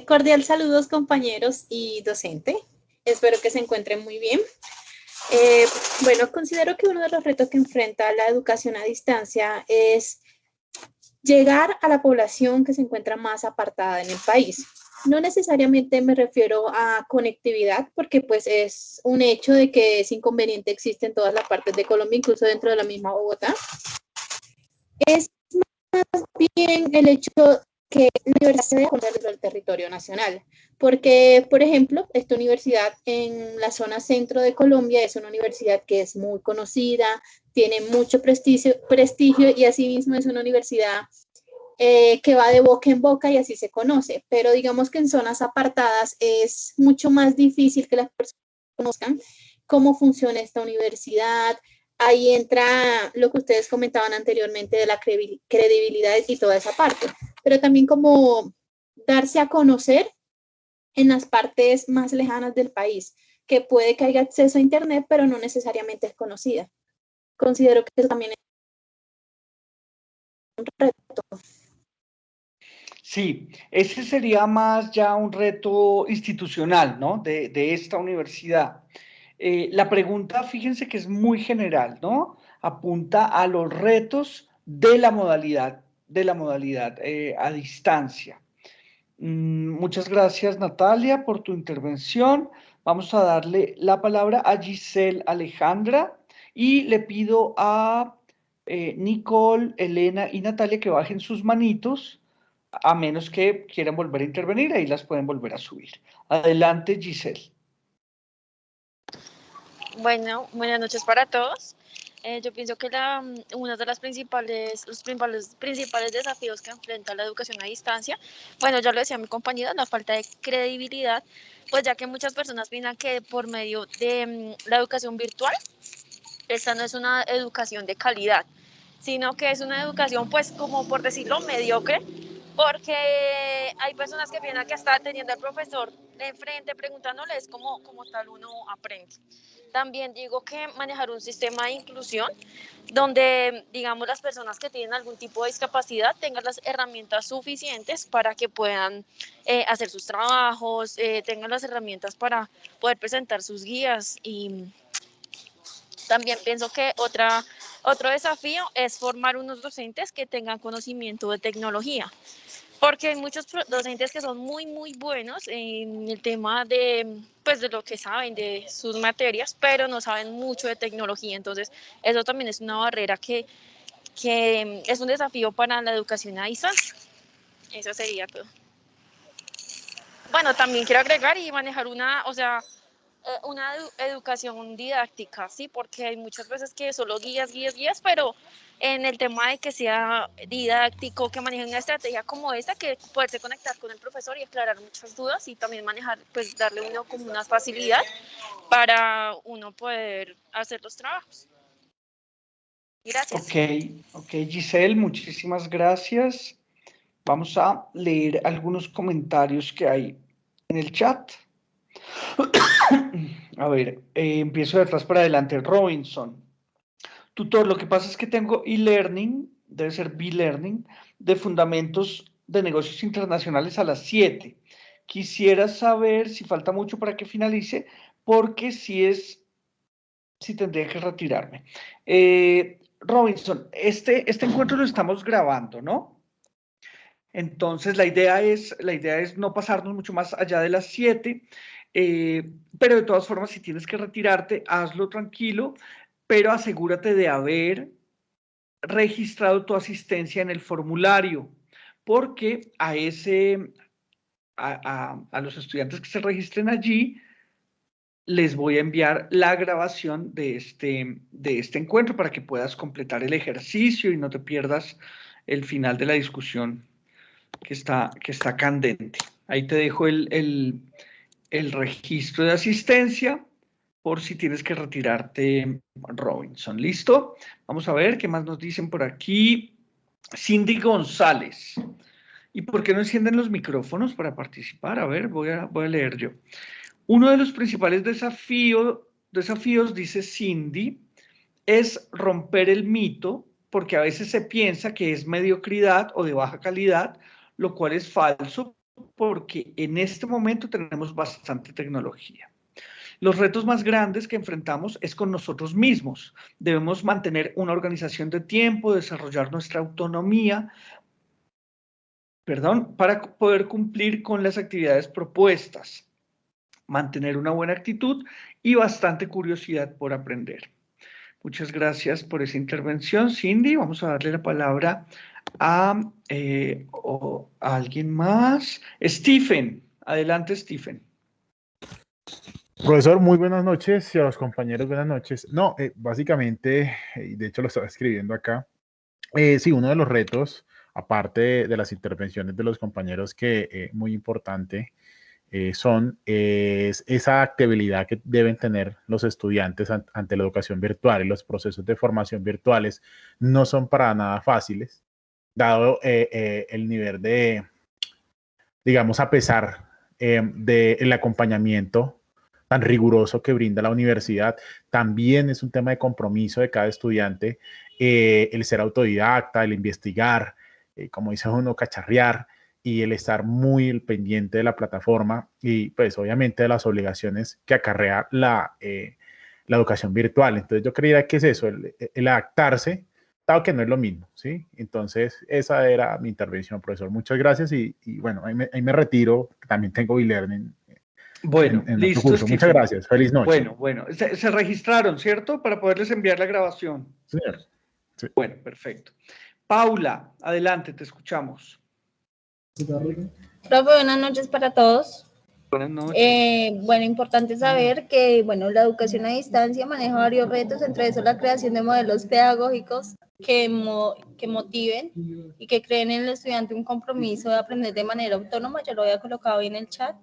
Cordial saludos, compañeros y docente. Espero que se encuentren muy bien. Bueno, considero que uno de los retos que enfrenta la educación a distancia es llegar a la población que se encuentra más apartada en el país. No necesariamente me refiero a conectividad, porque pues es un hecho de que ese inconveniente existe en todas las partes de Colombia, incluso dentro de la misma Bogotá. Es más bien el hecho que la universidad se debe conocer dentro del territorio nacional, porque, por ejemplo, esta universidad en la zona centro de Colombia es una universidad que es muy conocida, tiene mucho prestigio y asimismo es una universidad que va de boca en boca y así se conoce, pero digamos que en zonas apartadas es mucho más difícil que las personas conozcan cómo funciona esta universidad. Ahí entra lo que ustedes comentaban anteriormente de la credibilidad y toda esa parte, pero también como darse a conocer en las partes más lejanas del país, que puede que haya acceso a internet, pero no necesariamente es conocida. Considero que eso también es un reto. Sí, ese sería más ya un reto institucional, ¿no? De esta universidad. La pregunta, fíjense que es muy general, ¿no? Apunta a los retos de la modalidad a distancia. Muchas gracias, Natalia, por tu intervención. Vamos a darle la palabra a Giselle Alejandra y le pido a Nicole, Elena y Natalia que bajen sus manitos, a menos que quieran volver a intervenir, ahí las pueden volver a subir. Adelante, Giselle. Bueno, buenas noches para todos. Yo pienso que uno de los principales desafíos que enfrenta la educación a distancia, bueno, ya lo decía mi compañera, la falta de credibilidad, pues ya que muchas personas piensan que por medio de la educación virtual, esta no es una educación de calidad, sino que es una educación, pues, como por decirlo, mediocre, porque hay personas que piensan que hasta teniendo al profesor de enfrente preguntándoles cómo tal uno aprende. También digo que manejar un sistema de inclusión donde, digamos, las personas que tienen algún tipo de discapacidad tengan las herramientas suficientes para que puedan hacer sus trabajos, tengan las herramientas para poder presentar sus guías. Y también pienso que otro desafío es formar unos docentes que tengan conocimiento de tecnología, porque hay muchos docentes que son muy, muy buenos en el tema de, pues, de lo que saben de sus materias, pero no saben mucho de tecnología. Entonces, eso también es una barrera que es un desafío para la educación a distancia. Eso sería todo. Bueno, también quiero agregar y manejar una educación didáctica, ¿sí? Porque hay muchas veces que solo guías, pero en el tema de que sea didáctico, que maneje una estrategia como esta, que poderse conectar con el profesor y aclarar muchas dudas y también manejar, pues darle uno como una facilidad para uno poder hacer los trabajos. Gracias. Ok, Giselle, muchísimas gracias. Vamos a leer algunos comentarios que hay en el chat. A ver, empiezo de atrás para adelante. Robinson. Tutor, lo que pasa es que tengo e-learning, debe ser B-learning, de fundamentos de negocios internacionales a las 7. Quisiera saber si falta mucho para que finalice, porque si tendría que retirarme. Robinson, este encuentro lo estamos grabando, ¿no? Entonces, la idea es no pasarnos mucho más allá de las 7, pero de todas formas, si tienes que retirarte, hazlo tranquilo, pero asegúrate de haber registrado tu asistencia en el formulario, porque a los estudiantes que se registren allí, les voy a enviar la grabación de este encuentro para que puedas completar el ejercicio y no te pierdas el final de la discusión que está candente. Ahí te dejo el registro de asistencia por si tienes que retirarte, Robinson. ¿Listo? Vamos a ver qué más nos dicen por aquí. Cindy González. ¿Y por qué no encienden los micrófonos para participar? A ver, voy a leer yo. Uno de los principales desafíos, dice Cindy, es romper el mito, porque a veces se piensa que es mediocridad o de baja calidad, lo cual es falso, porque en este momento tenemos bastante tecnología. Los retos más grandes que enfrentamos es con nosotros mismos. Debemos mantener una organización de tiempo, desarrollar nuestra autonomía, para poder cumplir con las actividades propuestas, mantener una buena actitud y bastante curiosidad por aprender. Muchas gracias por esa intervención, Cindy. Vamos a darle la palabra a alguien más. Stephen, adelante, Stephen. Profesor, muy buenas noches y a los compañeros buenas noches. No, básicamente, y de hecho lo estaba escribiendo acá, sí, uno de los retos, aparte de las intervenciones de los compañeros que muy importante, es esa adaptabilidad que deben tener los estudiantes ante la educación virtual, y los procesos de formación virtuales no son para nada fáciles, dado el nivel de, digamos, a pesar del acompañamiento tan riguroso que brinda la universidad. También es un tema de compromiso de cada estudiante, el ser autodidacta, el investigar, como dice uno, cacharrear, y el estar muy pendiente de la plataforma y pues obviamente de las obligaciones que acarrea la educación virtual. Entonces yo creía que es eso, el adaptarse, dado que no es lo mismo, ¿sí? Entonces esa era mi intervención, profesor. Muchas gracias y bueno, ahí me retiro. También tengo e-learning. Bueno, en listo, curso. Muchas gracias. Feliz noche. Bueno. Se registraron, ¿cierto? Para poderles enviar la grabación. Señor. Sí. Bueno, perfecto. Paula, adelante, te escuchamos. Profe, buenas noches para todos. Buenas noches. Bueno, importante saber que, bueno, la educación a distancia maneja varios retos, entre eso la creación de modelos pedagógicos que motiven y que creen en el estudiante un compromiso de aprender de manera autónoma. Yo lo había colocado ahí en el chat.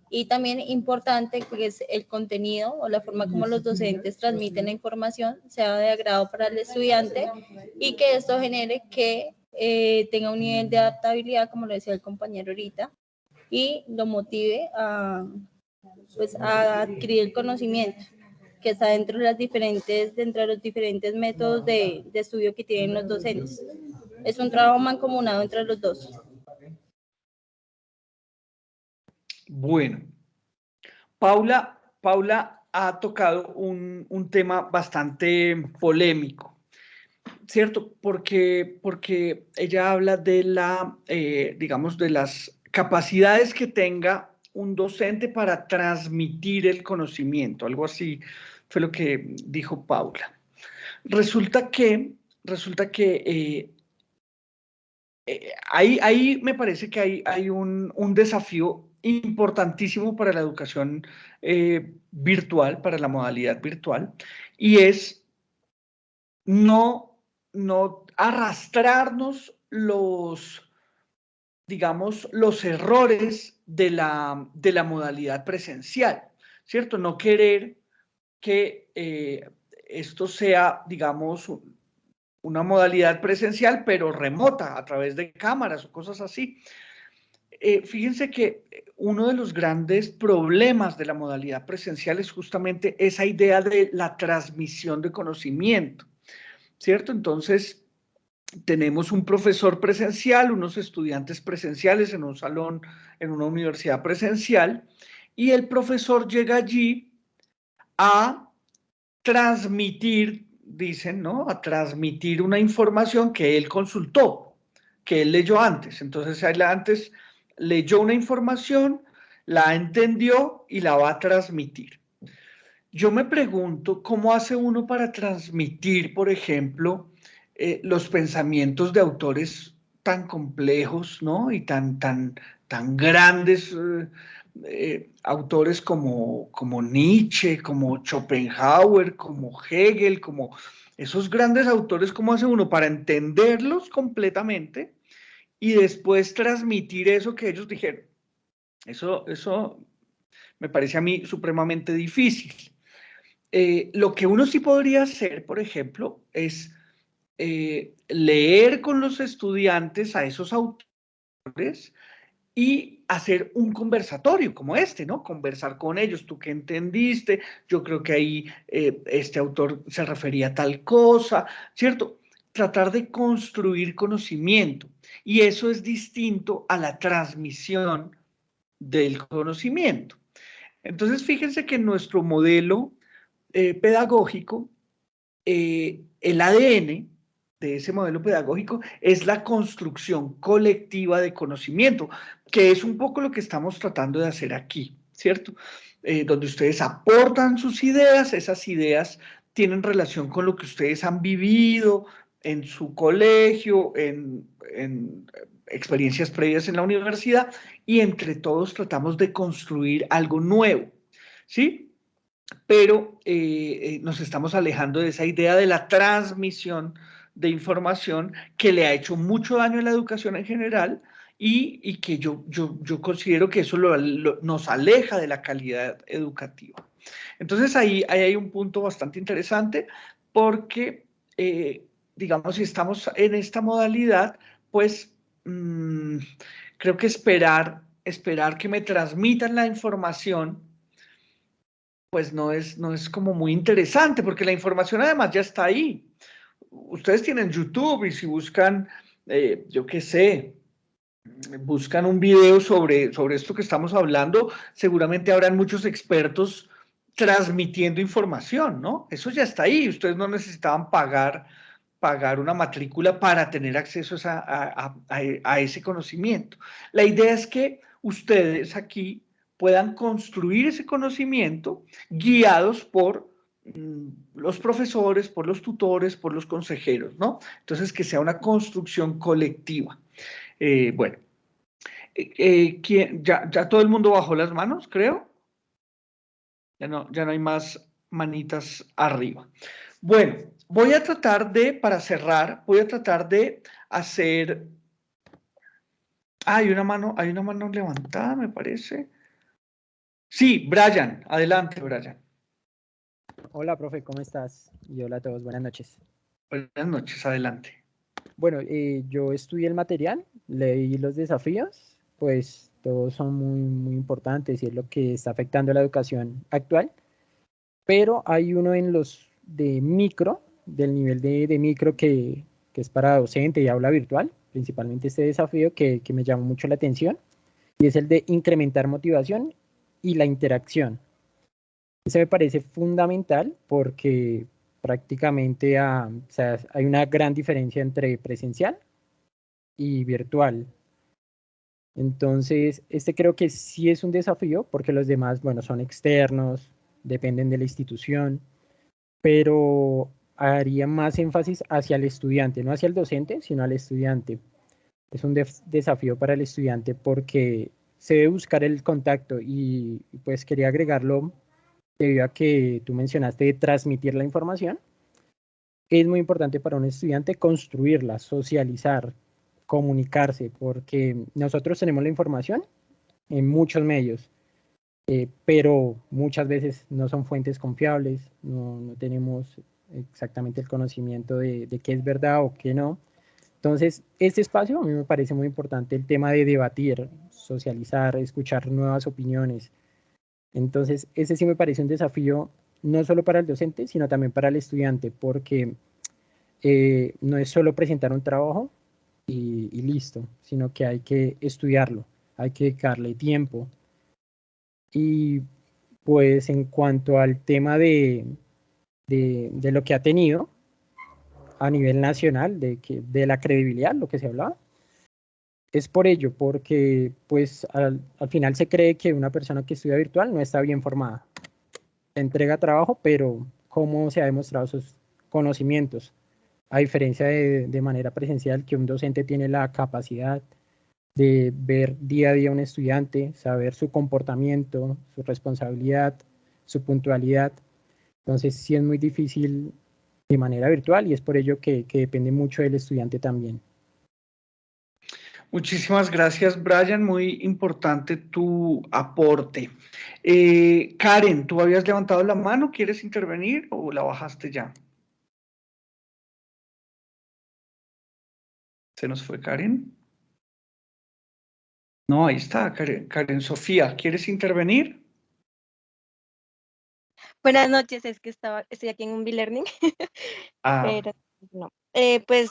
Y también importante que es el contenido o la forma como los docentes transmiten la información sea de agrado para el estudiante y que esto genere que tenga un nivel de adaptabilidad, como lo decía el compañero ahorita, y lo motive a adquirir el conocimiento que está dentro de los diferentes métodos de estudio que tienen los docentes. Es un trabajo mancomunado entre los dos. Bueno, Paula ha tocado un tema bastante polémico, ¿cierto? Porque ella habla de digamos, de las capacidades que tenga un docente para transmitir el conocimiento, algo así fue lo que dijo Paula. Resulta que ahí me parece que hay un desafío importantísimo para la educación virtual, para la modalidad virtual, y es no arrastrarnos digamos, los errores de la modalidad presencial, ¿cierto? No querer que esto sea, digamos, una modalidad presencial, pero remota, a través de cámaras o cosas así. Fíjense que uno de los grandes problemas de la modalidad presencial es justamente esa idea de la transmisión de conocimiento, ¿cierto? Entonces, tenemos un profesor presencial, unos estudiantes presenciales en un salón, en una universidad presencial, y el profesor llega allí a transmitir, dicen, ¿no? A transmitir una información que él consultó, que él leyó antes. Entonces, él antes leyó una información, la entendió y la va a transmitir. Yo me pregunto, ¿cómo hace uno para transmitir, por ejemplo, los pensamientos de autores tan complejos, ¿no? Y tan grandes, autores como Nietzsche, como Schopenhauer, como Hegel, como esos grandes autores, ¿cómo hace uno para entenderlos completamente y después transmitir eso que ellos dijeron? Eso me parece a mí supremamente difícil. Lo que uno sí podría hacer, por ejemplo, es leer con los estudiantes a esos autores y hacer un conversatorio como este, ¿no? Conversar con ellos, ¿tú qué entendiste? Yo creo que ahí este autor se refería a tal cosa, ¿cierto? Tratar de construir conocimiento, y eso es distinto a la transmisión del conocimiento. Entonces, fíjense que en nuestro modelo pedagógico, el ADN de ese modelo pedagógico es la construcción colectiva de conocimiento, que es un poco lo que estamos tratando de hacer aquí, ¿cierto? Donde ustedes aportan sus ideas, esas ideas tienen relación con lo que ustedes han vivido en su colegio, en experiencias previas en la universidad, y entre todos tratamos de construir algo nuevo, ¿sí? Pero nos estamos alejando de esa idea de la transmisión de información que le ha hecho mucho daño a la educación en general y que yo considero que eso nos aleja de la calidad educativa. Entonces ahí hay un punto bastante interesante porque, digamos, si estamos en esta modalidad, pues creo que esperar que me transmitan la información pues no es como muy interesante, porque la información además ya está ahí. Ustedes tienen YouTube y si buscan, yo qué sé, buscan un video sobre esto que estamos hablando, seguramente habrán muchos expertos transmitiendo información, ¿no? Eso ya está ahí, ustedes no necesitaban pagar una matrícula para tener acceso a ese conocimiento. La idea es que ustedes aquí puedan construir ese conocimiento guiados por los profesores, por los tutores, por los consejeros, ¿no? Entonces, que sea una construcción colectiva. Bueno, ¿ya todo el mundo bajó las manos, creo? Ya no hay más manitas arriba. Bueno, voy a tratar de, para cerrar, voy a tratar de hacer... hay una mano levantada, me parece. Sí, Brian, adelante, Brian. Hola, profe, ¿cómo estás? Y hola a todos, buenas noches. Buenas noches, adelante. Bueno, yo estudié el material, leí los desafíos, pues todos son muy importantes y es lo que está afectando a la educación actual, pero hay uno en los de micro, del nivel de micro que es para docente y aula virtual, principalmente este desafío que me llamó mucho la atención, y es el de incrementar motivación y la interacción. Ese me parece fundamental porque prácticamente o sea, hay una gran diferencia entre presencial y virtual. Entonces, este creo que sí es un desafío porque los demás, bueno, son externos, dependen de la institución, pero haría más énfasis hacia el estudiante, no hacia el docente, sino al estudiante. Es un desafío para el estudiante porque se debe buscar el contacto y pues quería agregarlo debido a que tú mencionaste de transmitir la información. Es muy importante para un estudiante construirla, socializar, comunicarse, porque nosotros tenemos la información en muchos medios, pero muchas veces no son fuentes confiables, no tenemos exactamente el conocimiento de qué es verdad o qué no. Entonces, este espacio a mí me parece muy importante, el tema de debatir, socializar, escuchar nuevas opiniones. Entonces, ese sí me parece un desafío no solo para el docente, sino también para el estudiante, porque no es solo presentar un trabajo y listo, sino que hay que estudiarlo, hay que dedicarle tiempo. Y pues en cuanto al tema de lo que ha tenido a nivel nacional, de la credibilidad, lo que se hablaba, es por ello, porque pues al final se cree que una persona que estudia virtual no está bien formada. Entrega trabajo, pero ¿cómo se ha demostrado sus conocimientos? A diferencia de manera presencial, que un docente tiene la capacidad de ver día a día a un estudiante, saber su comportamiento, su responsabilidad, su puntualidad. Entonces sí es muy difícil de manera virtual y es por ello que depende mucho del estudiante también. Muchísimas gracias, Brian. Muy importante tu aporte. Karen, ¿tú habías levantado la mano? ¿Quieres intervenir o la bajaste ya? ¿Se nos fue Karen? No, ahí está, Karen Sofía. ¿Quieres intervenir? Buenas noches, es que estoy aquí en un e-learning, pero no. Pues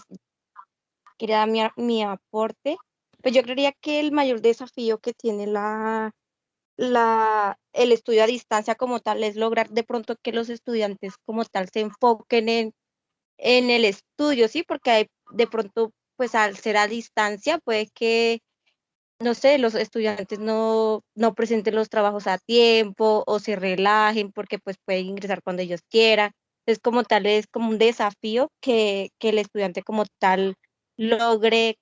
quería dar mi aporte. Pues yo creería que el mayor desafío que tiene el estudio a distancia como tal es lograr de pronto que los estudiantes como tal se enfoquen en el estudio, ¿sí? Porque de pronto, pues al ser a distancia, puede que no sé, los estudiantes no presenten los trabajos a tiempo o se relajen porque pues pueden ingresar cuando ellos quieran. Entonces, como tal, es como un desafío que el estudiante como tal logre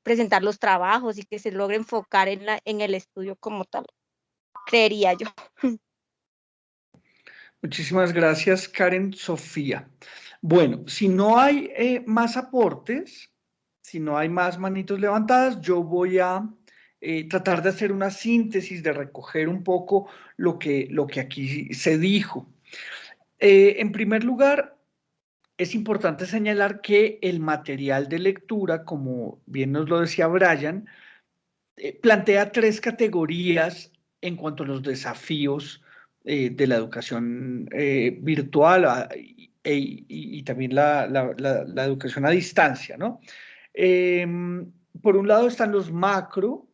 presentar los trabajos y que se logre enfocar en el estudio como tal, creería yo. Muchísimas gracias, Karen Sofía. Bueno, si no hay más aportes, si no hay más manitos levantadas, yo voy a tratar de hacer una síntesis, de recoger un poco lo que aquí se dijo. En primer lugar, es importante señalar que el material de lectura, como bien nos lo decía Brian, plantea 3 categorías en cuanto a los desafíos de la educación virtual y también la educación a distancia, ¿no? Por un lado están los macro,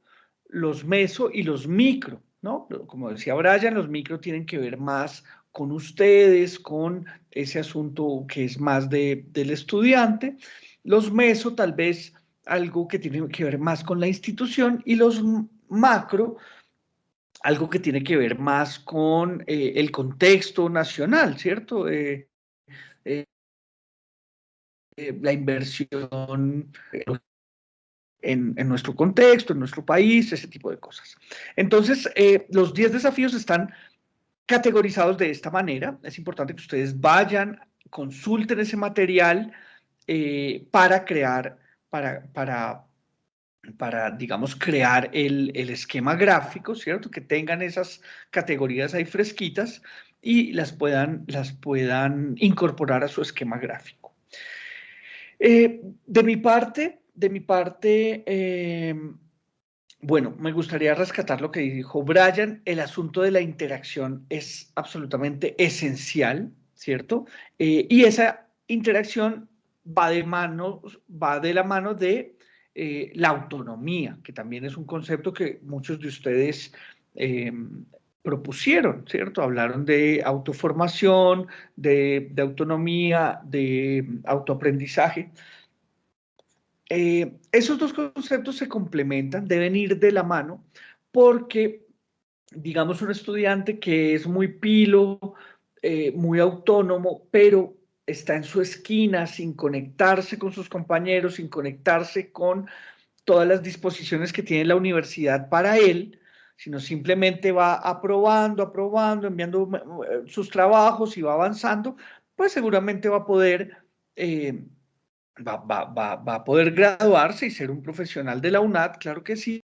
los meso y los micro, ¿no? Como decía Brian, los micro tienen que ver más con ustedes, con ese asunto que es más del estudiante. Los meso tal vez algo que tiene que ver más con la institución y los macro, algo que tiene que ver más con el contexto nacional, ¿cierto? La inversión en nuestro contexto, en nuestro país, ese tipo de cosas. Entonces, los 10 desafíos están categorizados de esta manera. Es importante que ustedes vayan, consulten ese material para crear, digamos, crear el esquema gráfico, ¿cierto? Que tengan esas categorías ahí fresquitas y las puedan incorporar a su esquema gráfico. De mi parte, bueno, me gustaría rescatar lo que dijo Brian. El asunto de la interacción es absolutamente esencial, ¿cierto? Y esa interacción va de la mano de la autonomía, que también es un concepto que muchos de ustedes propusieron, ¿cierto? Hablaron de autoformación, de autonomía, de autoaprendizaje. Esos dos conceptos se complementan, deben ir de la mano, porque, digamos, un estudiante que es muy pilo, muy autónomo, pero está en su esquina sin conectarse con sus compañeros, sin conectarse con todas las disposiciones que tiene la universidad para él, sino simplemente va aprobando, enviando sus trabajos y va avanzando, pues seguramente va a poder va a poder graduarse y ser un profesional de la UNAD, claro que sí,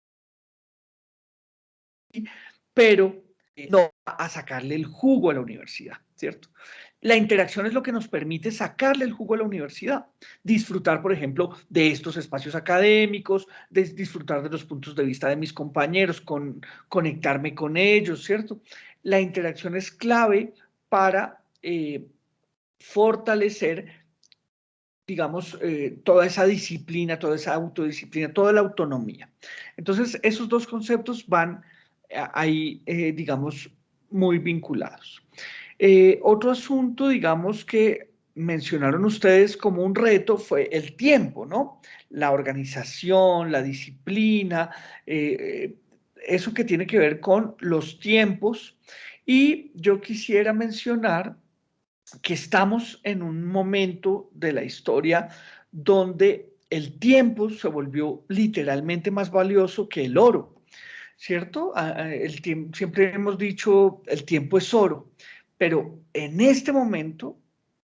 pero no va a sacarle el jugo a la universidad, ¿cierto? La interacción es lo que nos permite sacarle el jugo a la universidad, disfrutar, por ejemplo, de estos espacios académicos, disfrutar de los puntos de vista de mis compañeros, conectarme con ellos, ¿cierto? La interacción es clave para fortalecer, digamos, toda esa disciplina, toda esa autodisciplina, toda la autonomía. Entonces, esos dos conceptos van ahí, digamos, muy vinculados. Otro asunto, digamos, que mencionaron ustedes como un reto fue el tiempo, ¿no? La organización, la disciplina, eso que tiene que ver con los tiempos. Y yo quisiera mencionar que estamos en un momento de la historia donde el tiempo se volvió literalmente más valioso que el oro, ¿cierto? Siempre hemos dicho el tiempo es oro, pero en este momento,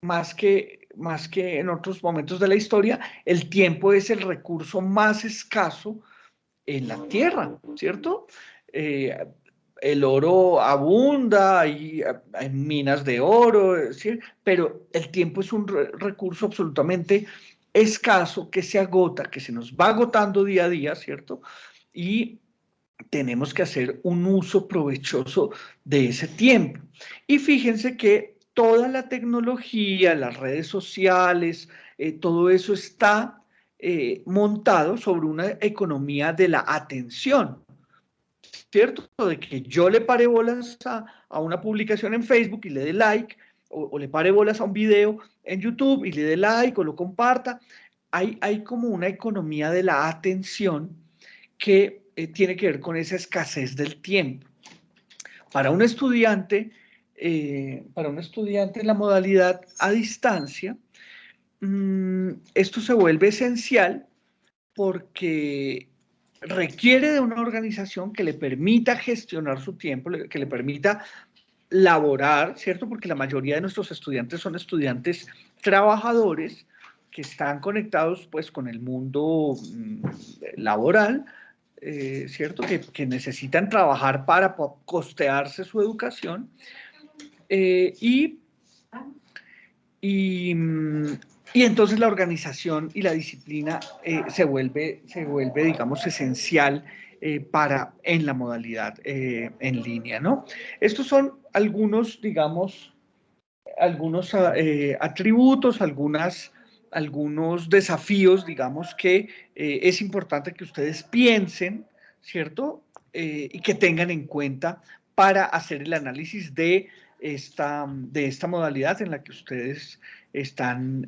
más que en otros momentos de la historia, el tiempo es el recurso más escaso en la tierra, ¿cierto? El oro abunda, hay minas de oro, ¿sí? Pero el tiempo es un recurso absolutamente escaso que se agota, que se nos va agotando día a día, ¿cierto? Y tenemos que hacer un uso provechoso de ese tiempo. Y fíjense que toda la tecnología, las redes sociales, todo eso está montado sobre una economía de la atención, ¿cierto? De que yo le pare bolas a una publicación en Facebook y le dé like, o le pare bolas a un video en YouTube y le dé like o lo comparta. Hay como una economía de la atención que tiene que ver con esa escasez del tiempo. Para un estudiante en la modalidad a distancia, esto se vuelve esencial porque requiere de una organización que le permita gestionar su tiempo, que le permita laborar, ¿cierto? Porque la mayoría de nuestros estudiantes son estudiantes trabajadores que están conectados pues con el mundo laboral, ¿cierto? Que necesitan trabajar para costearse su educación y entonces la organización y la disciplina se vuelve, digamos, esencial en la modalidad en línea, ¿no? Estos son algunos, digamos, algunos atributos, algunos desafíos, digamos, que es importante que ustedes piensen, ¿cierto? Y que tengan en cuenta para hacer el análisis de esta modalidad en la que ustedes están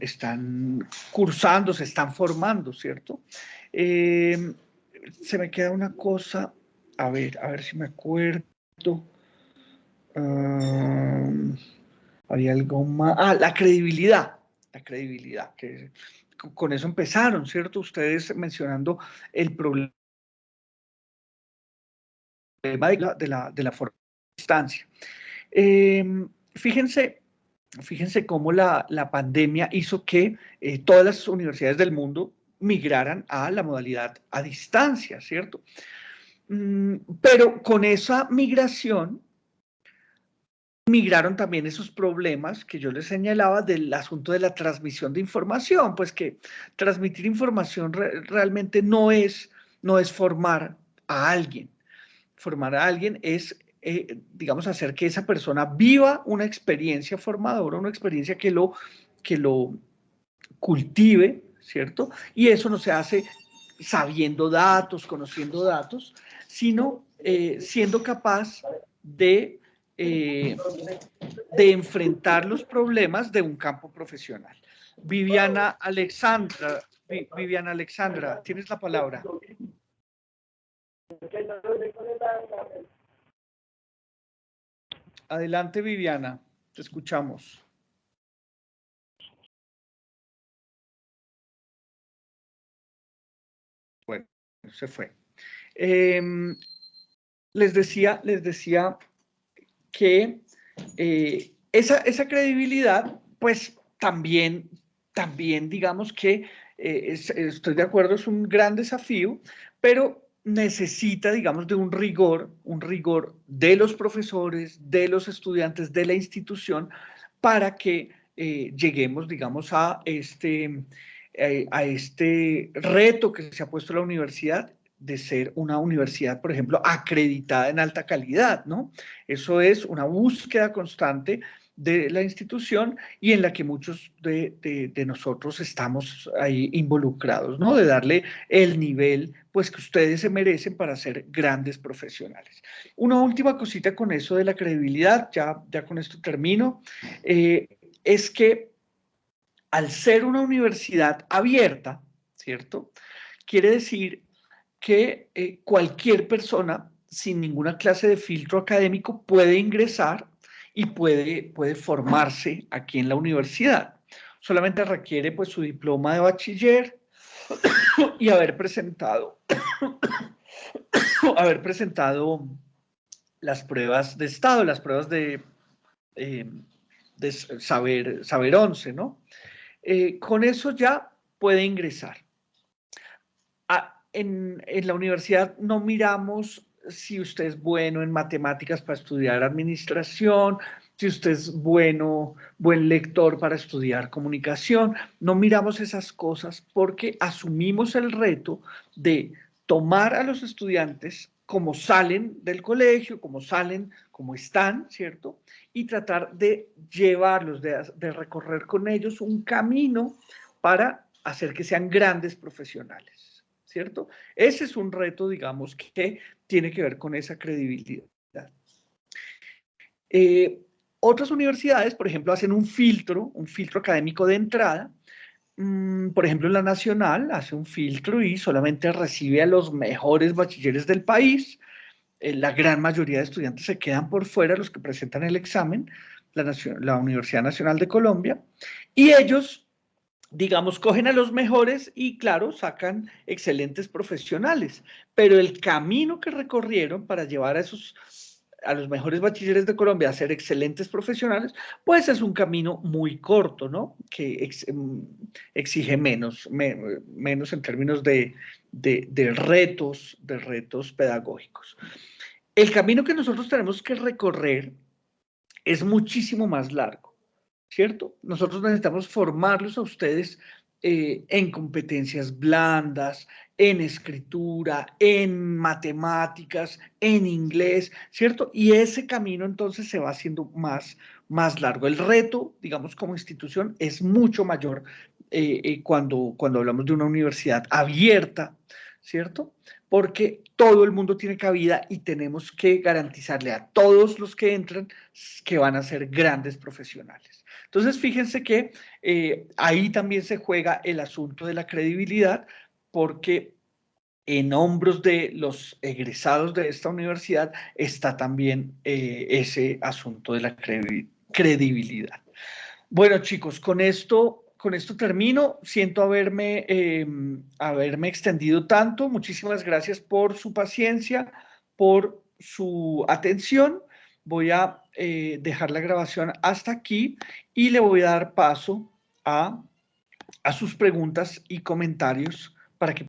cursando, se están formando, ¿cierto? Se me queda una cosa, a ver si me acuerdo. Había algo más. La credibilidad, que con eso empezaron, ¿cierto? Ustedes mencionando el problema de la forma de distancia. Fíjense cómo la pandemia hizo que todas las universidades del mundo migraran a la modalidad a distancia, ¿cierto? Pero con esa migración migraron también esos problemas que yo les señalaba del asunto de la transmisión de información, pues que transmitir información realmente no es formar a alguien. Formar a alguien es, digamos, hacer que esa persona viva una experiencia formadora, una experiencia que lo cultive, ¿cierto? Y eso no se hace sabiendo datos, conociendo datos, sino siendo capaz de enfrentar los problemas de un campo profesional. Viviana Alexandra, tienes la palabra. Adelante, Viviana, te escuchamos. Bueno, se fue. Les decía que esa credibilidad, pues también digamos que estoy de acuerdo, es un gran desafío, pero necesita, digamos, de un rigor de los profesores, de los estudiantes, de la institución, para que lleguemos, digamos, a este reto que se ha puesto la universidad de ser una universidad, por ejemplo, acreditada en alta calidad, ¿no? Eso es una búsqueda constante de la institución y en la que muchos de nosotros estamos ahí involucrados, ¿no? De darle el nivel, pues, que ustedes se merecen para ser grandes profesionales. Una última cosita con eso de la credibilidad, ya con esto termino, es que al ser una universidad abierta, ¿cierto? Quiere decir que cualquier persona sin ninguna clase de filtro académico puede ingresar y puede formarse aquí en la universidad. Solamente requiere pues su diploma de bachiller y haber presentado las pruebas de estado, las pruebas de saber 11, ¿no? Con eso ya puede ingresar. En la universidad no miramos si usted es bueno en matemáticas para estudiar administración, si usted es buen lector para estudiar comunicación. No miramos esas cosas porque asumimos el reto de tomar a los estudiantes como salen del colegio, como salen, como están, ¿cierto? Y tratar de llevarlos, de recorrer con ellos un camino para hacer que sean grandes profesionales, ¿cierto? Ese es un reto, digamos, que tiene que ver con esa credibilidad. Otras universidades, por ejemplo, hacen un filtro académico de entrada. Por ejemplo, la Nacional hace un filtro y solamente recibe a los mejores bachilleres del país. La gran mayoría de estudiantes se quedan por fuera, los que presentan el examen, la Universidad Nacional de Colombia, y ellos, digamos, cogen a los mejores y, claro, sacan excelentes profesionales, pero el camino que recorrieron para llevar a los mejores bachilleres de Colombia a ser excelentes profesionales, pues es un camino muy corto, ¿no? Que exige menos en términos de retos pedagógicos. El camino que nosotros tenemos que recorrer es muchísimo más largo, ¿cierto? Nosotros necesitamos formarlos a ustedes en competencias blandas, en escritura, en matemáticas, en inglés, ¿cierto? Y ese camino entonces se va haciendo más largo. El reto, digamos, como institución es mucho mayor cuando hablamos de una universidad abierta, ¿cierto? Porque todo el mundo tiene cabida y tenemos que garantizarle a todos los que entran que van a ser grandes profesionales. Entonces, fíjense que ahí también se juega el asunto de la credibilidad, porque en hombros de los egresados de esta universidad está también ese asunto de la credibilidad. Bueno, chicos, con esto termino. Siento haberme extendido tanto. Muchísimas gracias por su paciencia, por su atención. Voy a dejar la grabación hasta aquí y le voy a dar paso a sus preguntas y comentarios para que